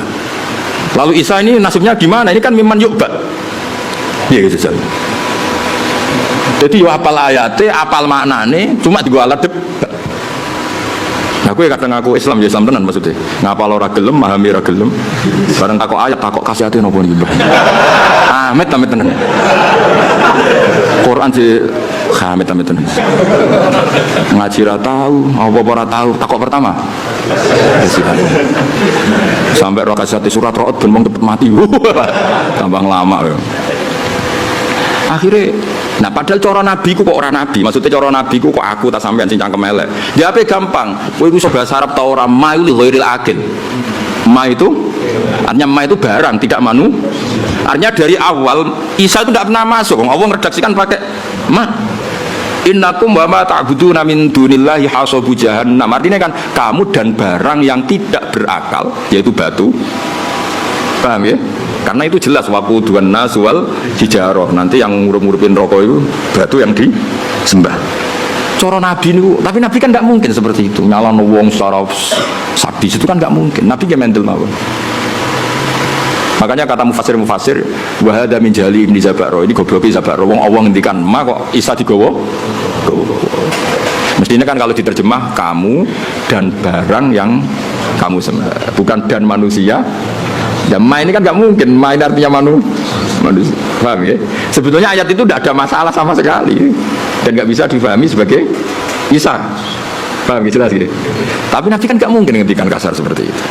Lalu Isa ini nasibnya gimana? Ini kan mimman yu'bad. Iya gitu saja. Jadi yo apal ayate, apal maknane, cuma digo alat debat. Nah, gue kadang ngaku Islam ya Islam tenan maksudnya. Ngapal ora gelem, memahami ora gelem. Bareng takok ayat, takok kasihate napa niki, Mbah. Amit tenan. Quran sih amit tenan. Ngaji ra tahu, apa-apa ora tahu, takok pertama. Sampai ora kasihate surat Ra'd ben wong cepet mati. Tambah lama ya. Akhirnya, nah padahal cara nabi ku kok orang nabi, maksudnya cara nabi ku kok aku tak sampean sing cangkem elek. Ya apa gampang, kowe iku iso bahasa Arab ta ora ma li ghairil akil. Ma itu artinya ma itu barang, tidak manu. Artinya dari awal Isa itu tidak pernah masuk. Allah ngeredaksikan pakai ma. Innakum wa ma ta'buduna min dunillahi hasabu jahannam. Artinya kan kamu dan barang yang tidak berakal, yaitu batu. Paham ya? Karena itu jelas waquduhan nas wal hijarah. Nanti yang ngurup-ngurupin rokok itu batu yang disembah. Cara Nabi itu, tapi Nabi kan tidak mungkin seperti itu. Nyalon wong secara sadis itu kan tidak mungkin. Nabi dia mental mawon. Makanya kata mufasir wa hadza min jali ibni Zabaro, ini gobloki Zabaro. Wong Allah ngendikan ma kok Isa digowo. Mestinya kan kalau diterjemah kamu dan barang yang kamu sembah, bukan dan manusia. Ya ma ini kan nggak mungkin, ma ini artinya manusia, paham ya? Sebetulnya ayat itu tidak ada masalah sama sekali dan nggak bisa difahami sebagai Isa, paham ya jelas gitu. Tapi Nabi kan nggak mungkin ngendikan kasar seperti itu.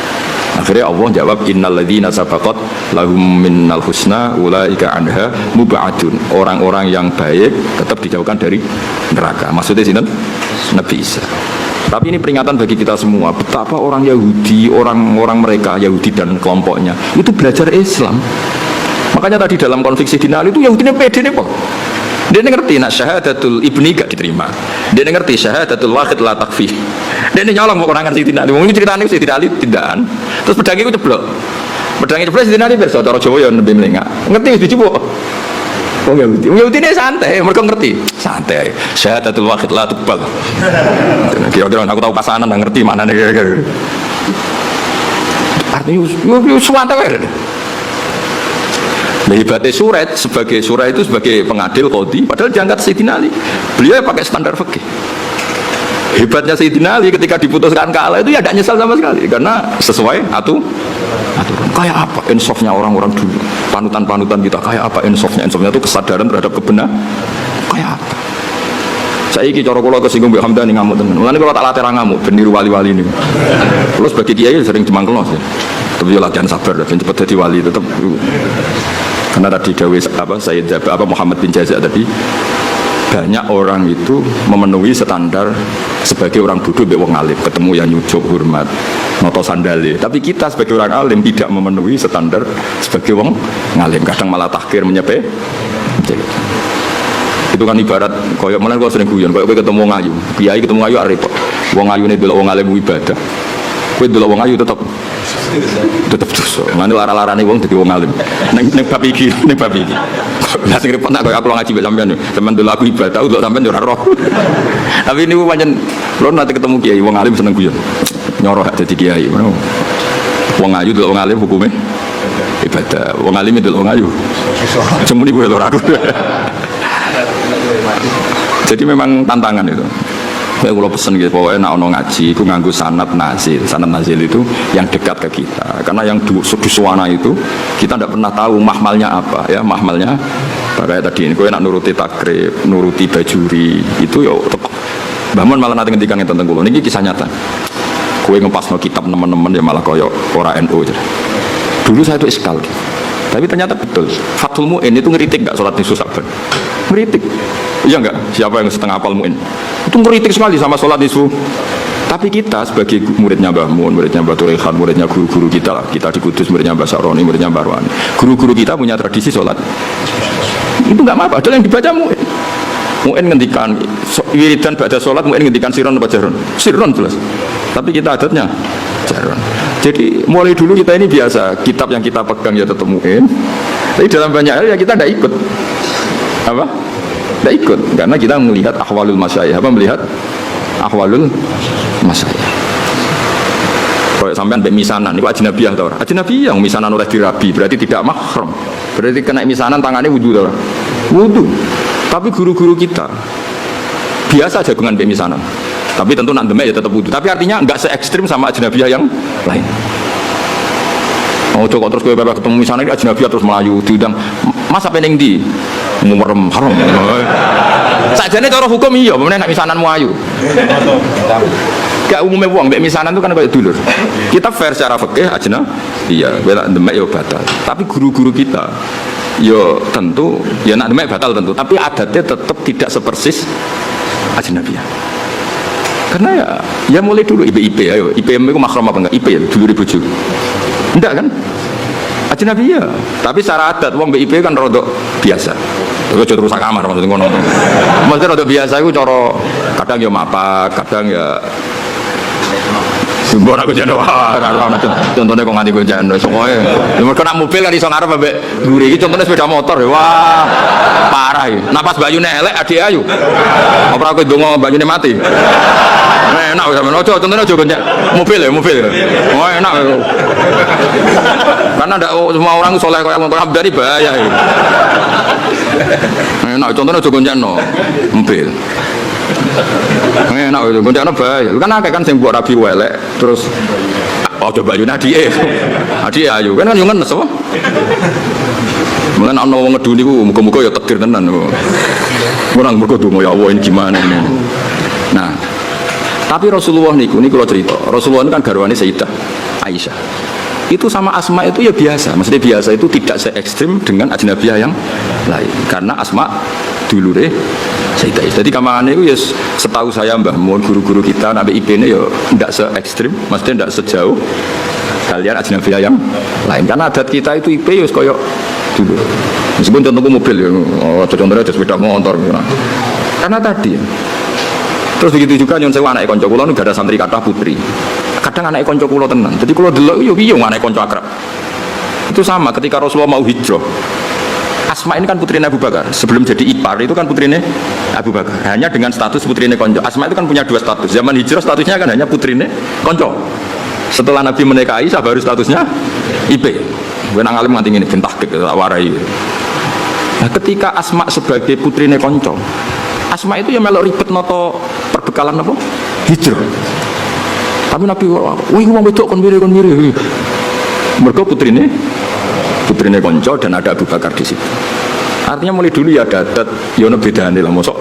Akhirnya Allah jawab innalladzina sabaqat lahum minnal husna ulaika anha mubadun. Orang-orang yang baik tetap dijauhkan dari neraka. Maksudnya sinten? Nabi Isa. Tapi ini peringatan bagi kita semua betapa orang Yahudi, orang-orang mereka Yahudi dan kelompoknya itu belajar Islam. Makanya tadi dalam konflik Sayyidina Ali itu Yahudinya pede nih kok. Dia ngerti nak syahadatul ibni gak diterima. Dia ngerti syahadatul wahid la takfi. Dia nyolong mau konangan Sayyidina Ali. Mungkin ceritanya Sayyidina Ali tindakan. Terus pedangnya itu ceblok. Pedangnya ceblok Sayyidina Ali berso cara Jawa ya lebih melengak. Ngerti dicipuk. Wong Yahudi ini santai, mereka ngerti santai. Syahadatul wahid la tuqbal. Kira-kira aku tahu pasangan nggak ngerti mana nih kira-kira. Artinya santai. Nah, hebatnya surat sebagai surat itu sebagai pengadil qadhi, padahal diangkat Sayyidina Ali. Beliau pakai standar fikih. Hebatnya Sayyidina Ali ketika diputuskan kalah itu ya tidak nyesal sama sekali karena sesuai aturan. Kayak apa insafnya orang-orang dulu, panutan-panutan kita kayak apa insafnya itu kesadaran terhadap kebenaran kayak apa. Saya iki cara kula kesinggung Mbak Hamdani ngamuk tenan. Mulane kula tak latih ra ngamuk ben niru wali-wali niku. Terus bagi kiai sering cemangkelos ya. Tapi yo latihan sabar ben cepet dadi wali tetep. Karena tadi dawuh Sayyid Muhammad bin Jaza tadi banyak orang itu memenuhi standar sebagai orang bodoh mbek wong alim, ketemu yang nyucuk hormat noto sandale. Tapi kita sebagai orang alim tidak memenuhi standar sebagai wong ngalim, kadang malah tahkir menyepe. Itu kan ibarat koyo mulane kok sering guyon koyo kowe ketemu wong ayu, kiai ketemu ayu repot. Wong ayune delok wong alim ibadah. Kowe delok wong ayu tetep dosa. Mane lara-larane wong dadi wong alim. Ning bab iki. Lah sing repot nak koyo aku ngaji mbek sampean. Sampeyan delok aku ibadah, delok sampean yo ora roh. Tapi niku pancen kula nate ketemu kiai wong alim seneng guyon. Nyoroh dadi kiai. Wong ayu delok wong alim hukume ibadah. Wong alim delok wong ayu. Semuni kowe lho aku. Jadi memang tantangan itu. Kayak kalau pesen gitu, pokoknya nak ono ngaji, aku nganggu sanad nazil. Sanad nazil itu yang dekat ke kita. Karena yang duswana itu kita tidak pernah tahu mahmalnya apa, ya mahmalnya. Kayak tadi ini, kau nak nuruti takrib, nuruti bajuri, itu ya. Bahkan malah nanti ngendikan yang tentang kulo. Ini kisah nyata. Kue ngepas no kitab teman-teman ya malah koyo ora NU. Dulu saya itu iskal, tapi ternyata betul. Fathul Mu'in itu ngeritik nggak sholat nisfu Sa'ban? Ngeritik. Iya nggak? Siapa yang setengah hafal Mu'in? Itu ngeritik sekali sama sholat nisfu. Tapi kita sebagai muridnya Mbah Mun, muridnya Mbah Turehan, muridnya guru-guru kita lah. Kita di Kudus, muridnya Mbah Saroni, muridnya Mbah Arwani. Guru-guru kita punya tradisi sholat. Itu nggak apa-apa. Padahal yang dibaca Mu'in. Mu'in ngendikan wiridan pada sholat, Mu'in ngendikan sirron apa jarron? Sirron jelas. Tapi kita adatnya jarron. Jadi mulai dulu kita ini biasa, kitab yang kita pegang ya tetap Mu'in. Tapi dalam banyak hal ya kita tidak ikut. Apa? Tidak ikut. Karena kita melihat ahwalul masyayikh. Apa melihat ahwalul masyayikh. Kalau sampean mbek misanan niku ajnabiyah ta ora? Ajnabiyah misanan oleh dirabi, berarti tidak mahram. Berarti kena misanan tangannya wudu ta ora? Wudu. Tapi guru-guru kita biasa jagungan mbek misanan. Tapi tentu nak demek ya tetap wudu. Tapi artinya enggak se ekstrim sama ajnabiyah yang lain. Oh, kok terus kowe ketemu misanan iki ajnabiyah terus melayu diundang. Mas apa ning ndi? Ngumrem haram. Sakjane cara hukum iya, meneh nek misananmu ayu. Gak umumnya wong mbek misanan itu kan kayak dulur. Kita fair secara fikih ajna. Iya, bela demek yo batal. Tapi guru-guru kita yo tentu ya nak demek batal tentu, tapi adatnya tetap tidak sepersis ajnabiyah. Karena ya mulai dulu IP ayo IPM itu mahram apa enggak? IP ya dulu bojo. Enggak kan? Ajnabiyah. Tapi secara adat wong mbek IP kan rodok biasa. Terus rusak kamar maksudnya ngono. Maksudnya rodok biasa iku cara kadang ya mapak, kadang ya Mbok aku jane contohnya kok nganti gonceng sokoe. Mergo nak mobil kan iso ngarep ambek mburi iki contohnya sepeda motor ya. Wah, parah iki. Napas bayune elek adik ayu. Apa aku ndonga bayune mati. Enak sampean aja contohnya aja gonceng. Mobil ya, mobil. Oh, enak. Karena ndak semua orang soleh kayak motor Abdani bahaya iki. Enak contohnya aja goncengno. Mobil. Enak itu, goncengno bahaya. Kan akeh kan sing mbok rabi welek terus coba yun adike ayu kan yo ngenes apa mulane ana wong ngeduni ku muga-muga ya takdir tenan kok ora mergo donga ya Allah ini gimana ini. Nah tapi Rasulullah niku kula cerita Rasulullah kan garwane Sayyidah Aisyah itu sama Asma itu ya biasa, maksudnya biasa itu tidak se-ekstrim dengan ajnabiyah yang lain karena Asma dulure Sayyidah Aisyah. Jadi kamane itu ya setahu saya Mbah Mun guru-guru kita nabi IP-ne ya tidak se-ekstrim, maksudnya tidak sejauh kalian ajnabiyah yang lain karena adat kita itu IP ya koyo dulu. Meskipun contohku mobil ya, contohnya ada sepeda motor ya. Karena tadi terus begitu juga nyon sewa anak konco kula niku ada santri kathah putri. Kadang anak konco kula tenan. Jadi kula delok yo piye anak konco akrab. Itu sama ketika Rasulullah mau hijrah. Asma ini kan putrinya Abu Bakar. Sebelum jadi ipar itu kan putrinya Abu Bakar. Hanya dengan status putrinya konco. Asma itu kan punya dua status. Zaman hijrah statusnya kan hanya putrinya konco. Setelah Nabi menikahi Aisyah baru statusnya IP. Gue nang alim nganti ngene bentah ke warai. Nah, ketika Asma sebagai putrinya konco, Asma itu ya melok ribet noto perbekalan apa? Hijrah. Tapi Nabi wah wong wedok kon mirip. Mergo putrine konco dan ada Abu Bakar di situ. Artinya mulai dulu ya ada adat ya ono bedane lah mosok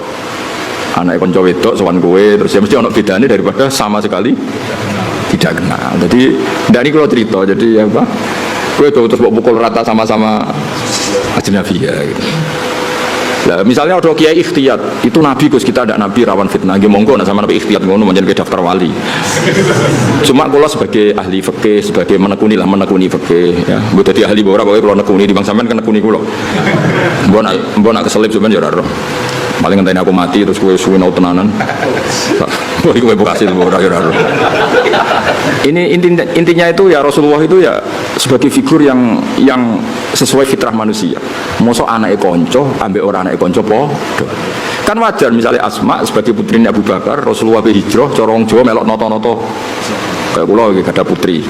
anak konco wedok sowan kowe terus ya mesti ono bedane daripada sama sekali tidak kenal. Jadi dari kalau cerita jadi apa? Kowe terus pukul rata sama-sama ajnabiyah gitu. Nah, misalnya ada kiai ikhtiyat, itu nabi Gus kita ada nabi rawan fitnah. Nggih monggo nek sama nabi ikhtiyat ngono menjadi daftar wali. Cuma kalau sebagai ahli fikih, sebagai menekuni fikih ya. Mbok dadi ahli ora pokoke kula nekuni di bang sampean kan nekuni kula. Mbok nak keselip sampean ya ora roh. Paling ngenteni aku mati terus kowe suwe nau tenanan. Kowe iku bekasi ora roh. Ini intinya itu ya Rasulullah itu ya sebagai figur yang sesuai fitrah manusia. Mosok anake konco ambek ora anake konco padha. Kan wajar misalnya Asma sebagai putrinya Abu Bakar, Rasulullah be hijrah cara wong Jawa melok noto-noto. Kayak kula iki gada putri.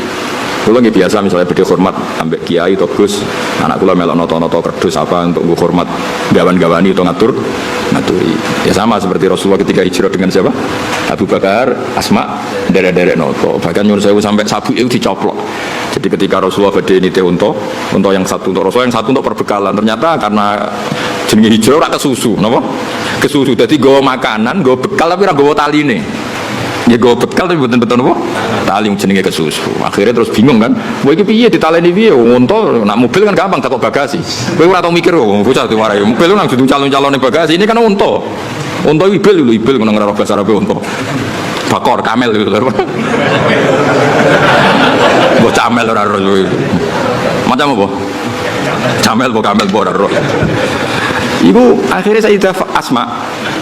Kula nggih biasa misalnya bedhe hormat ambek kiai atau Gus, anak kula melok noto-noto kerdus apa untuk nggo hormat gawan-gawani atau ngatur ngaturi. Ya sama seperti Rasulullah ketika hijrah dengan siapa? Abu Bakar, Asma, derek-derek noto. Bahkan nyuruh saya sampai sabu itu dicoplok. Jadi ketika Rasulullah badhe nite unta yang satu untuk Rasulullah, yang satu untuk perbekalan. Ternyata karena jenenge hijrah ora kesusu, napa? Kesusu. Dadi nggawa makanan, nggawa bekal tapi ora nggawa taline. Ya nggawa bekal tapi betul-betul napa? Tali jenenge kesusu. Akhirnya terus bingung kan. Wah iki piye ditaleni piye? Unta nak mobil kan gampang takok bagasi. Kowe ora tau mikir kok bocah diwarai. Mobil lu nang dudu calon-calone bagasi. Ini kan unta. Unta ibil ngono ora bahasa Arab unta. Bakor kamel gitu lho. Mbok camel ora ro. Macam apa? Camel mbok kamel mbok ora ro. Iku akhirnya Sayyidah Asma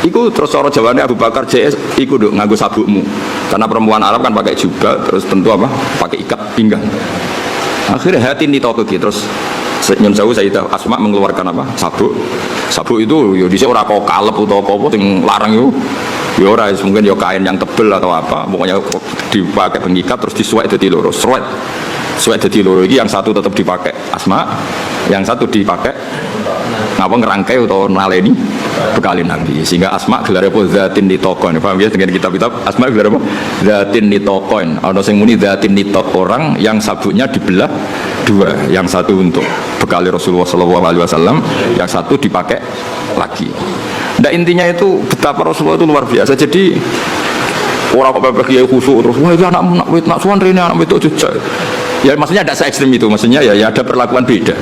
iku terus cara jawabannya Abu Bakar JS iku nduk nganggo sabukmu. Karena perempuan Arab kan pakai juga terus tentu apa? Pakai ikat pinggang. Akhirnya hati ini tau begitu terus nyun sewu Sayyidah Asma mengeluarkan apa? Sabuk. Sabuk itu yo dhisik ora kok kalep utawa apa sing larang yo. Ya ora mungkin ya kain yang tebel atau apa, pokoknya dipakai pengikat terus disuwek dadi loro. Suwek dadi loro iki yang satu tetap dipakai Asma, yang satu dipakai ngapa ngerangkai atau naleni bekalin Nabi. Sehingga Asma gelar apa zatin nitaqoin. Paham ya dengan kitab-kitab Asma gelar apa? Zatin nitaqoin. Ana sing muni zatin nitaq orang yang sabuknya dibelah dua, yang satu untuk bekali Rasulullah SAW, yang satu dipakai lagi. Nah intinya itu betapa Rasulullah itu luar biasa. Jadi orang kok bebek kiai khusuk terus wah itu nak suan rene anak itu jujur. Ya maksudnya tidak se-ekstrim itu, maksudnya ya ada perlakuan beda.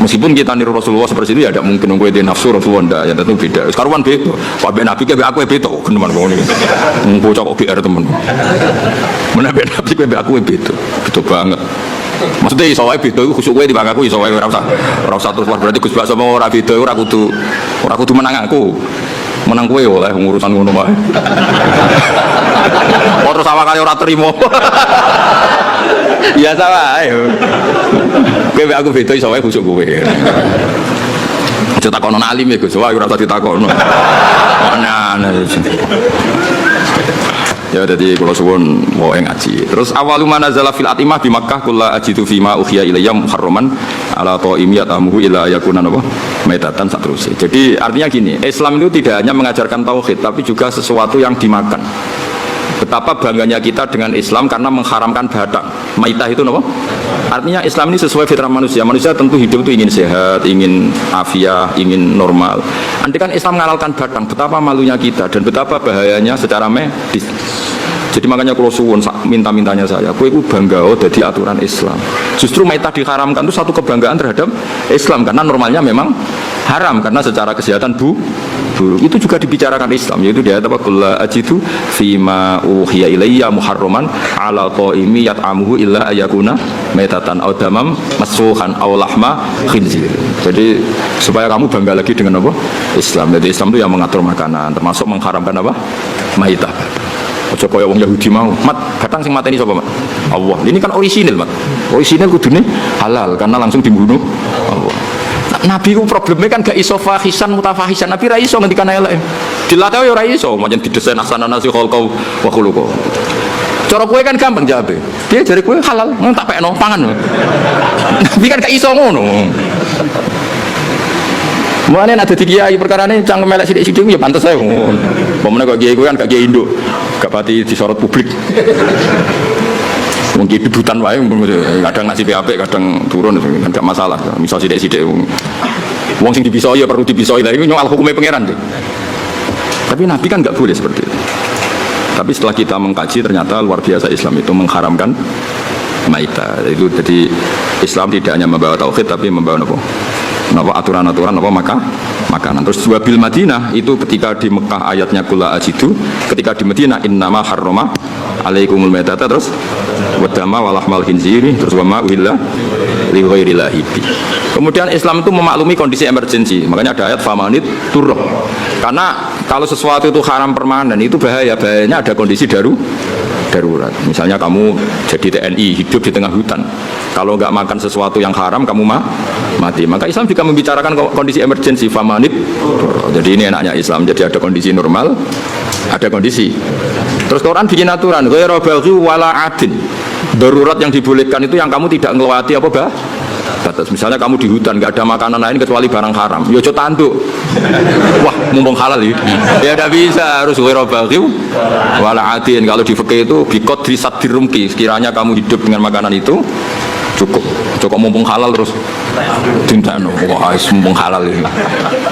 Meskipun kita niru Rasulullah seperti itu ya tidak mungkin nunggu itu nafsu Rasulullah ndak, ya tentu beda. Sekarang beda. Pak Ben Nabi kayak aku beda, teman ngomong ini. Bocah kok GR teman. Mana Ben Nabi kayak aku beda, beda banget. Maksudnya iso wae beda iku khusuk kowe di bangku iso wae ora usah terus berarti Gus Bak sama ora beda ora kudu menang aku. Menang kowe oleh urusan ngono wae. Terus awak kali ora trimo. Ya salah ayo. Kowe aku beda iso wae khusuk kowe. Aja takono alim ya Gus, wae ora usah ditakono. Ana. Ya jadi kalau suwun mau ngaji. Terus awalu manazala fil atimah di Makkah kulla ajidu fima ukhiya ilayya muharraman ala ta'imi yatamuhu ila yakuna apa? Maitatan satruse. Jadi artinya gini, Islam itu tidak hanya mengajarkan tauhid tapi juga sesuatu yang dimakan. Betapa bangganya kita dengan Islam karena mengharamkan badak. Maitah itu apa? Artinya Islam ini sesuai fitrah manusia. Manusia tentu hidup itu ingin sehat, ingin afiah, ingin normal. Andai kan Islam mengalalkan batang, betapa malunya kita dan betapa bahayanya secara medis. Jadi makanya kalau suwun minta-mintanya saya, kowe iku bangga dadi aturan Islam. Justru maitah diharamkan itu satu kebanggaan terhadap Islam karena normalnya memang haram karena secara kesehatan buruk. Itu juga dibicarakan Islam, yaitu dia apa kullu ajidu fima uhiya ilayya muharraman ala qaimi yat'amuhu illa ayakuna maitatan aw damam masfuhan aw lahma khinzir. Jadi supaya kamu bangga lagi dengan apa? Islam. Jadi Islam itu yang mengatur makanan, termasuk mengharamkan apa? Maitah. Aja kaya wong Yahudi mau, mat batang sing mateni sapa, Mat? Allah. Ini kan orisinil, Mat. Orisinil kudune halal karena langsung dibunuh Allah. Nabi ku problemnya kan gak iso fahisan mutafahisan. Nabi ra iso ngendikan elek. Dilatih yo ra iso, pancen didesain asana nasi khalqau wa khuluqau. Cara kowe kan gampang jawabe. Piye jare kowe halal, nang tak pekno pangan. Nabi kan gak iso ngono. Mulane ada di kiai perkarane cangkem elek sithik-sithik ya pantes ae. Pomene kok kiai kowe kan gak kiai induk. Gak pati disorot publik. Mungkin debutan wae kadang nasib apik kadang turun enggak masalah. Misal sithik-sithik wong sing dipisoi ya perlu dipisoi. Lah iku nyok hukume pangeran deh. Tapi Nabi kan enggak boleh seperti itu. Tapi setelah kita mengkaji ternyata luar biasa Islam itu mengharamkan maitah. Itu jadi Islam tidak hanya membawa tauhid tapi membawa apa aturan-aturan apa makanan. Terus wabil Madinah itu ketika di Mekah ayatnya kula ajidu, ketika di Madinah innama harrama alaikumul maitata terus wadama walahmal khinziri terus wama uhilla li ghairillahi. Kemudian Islam itu memaklumi kondisi emergensi. Makanya ada ayat famanit turroh. Karena kalau sesuatu itu haram permanen itu bahayanya ada kondisi darurat. Misalnya kamu jadi TNI hidup di tengah hutan. Kalau nggak makan sesuatu yang haram kamu mati. Maka Islam juga membicarakan kondisi emergensi famanit. Jadi ini enaknya Islam. Jadi ada kondisi normal, ada kondisi. Terus Quran bikin aturan, ghairu baghi wala adin. Darurat yang dibolehkan itu yang kamu tidak ngelewati apa batas. Misalnya kamu di hutan nggak ada makanan lain kecuali barang haram, ya coba tanduk. Wah, mumpung halal ya. Ya tidak bisa, harus ghairu baghiw wala adin. Kalau di fikih itu bikot risat dirumki. Sekiranya kamu hidup dengan makanan itu cukup. Cukup mumpung halal terus tindak wah mumpung halal ini.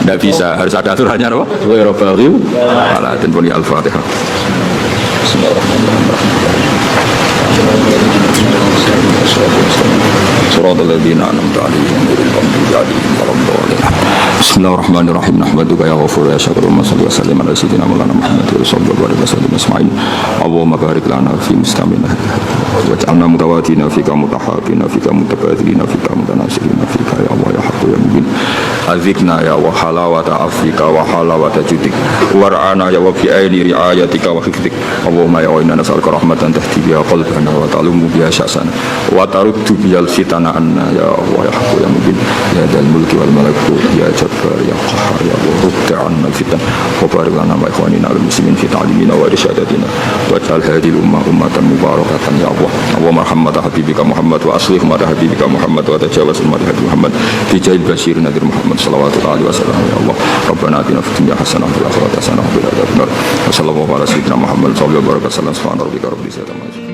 Tidak bisa, harus ada aturannya loh. Ghairu baghiw wala adin. Pun Al-Fatihah. Suratul ladzina an'amta 'alaihim ghairil maghdubi 'alaihim waladdallin. Bismillahirrahmanirrahim. Nahmaduka ya ghafur ya syakur wa salli wa sallim ala sayyidina maulana Muhammad wa sallallahu alaihi wasallam asma'in. Allahumma barik lana fi mustamina waj'alna mutawatina fika mutahabina fika mutabadilina fika mutanasirina fika ya Allah ya haqqu ya mubin. Azikna ya wa halawata afika wa halawata judik war'ana ya wa fi aini riayatika wa hifdik. Allahumma ya inna nas'aluka rahmatan tahdi biha qalbana wa ta'lumu biha sya'sana wa taruddu bihal fitana anna ya Allah ya haqqu ya mubin ya dal mulki wal malakut ya jabbar ya qahhar ya Allah rudda anna al-fitan wa barik lana wa ikhwanina al-muslimin fi ta'limina wa irsyadatina waj'al hadhihi al-ummah ummatan mubarakatan ya Allah. Allahumma arhamna habibika Muhammad wa aslih ma habibika Muhammad wa tajawaz ma habibika Muhammad fi jahil bashir nadir Muhammad sallallahu alaihi wasallam ya Allah. Rabbana atina fid dunya hasanah wa fil akhirati hasanah wa qina adzabannar. Wa sallallahu ala sayyidina Muhammad sallallahu alaihi wasallam. Subhana rabbika rabbil izzati amma yasifun.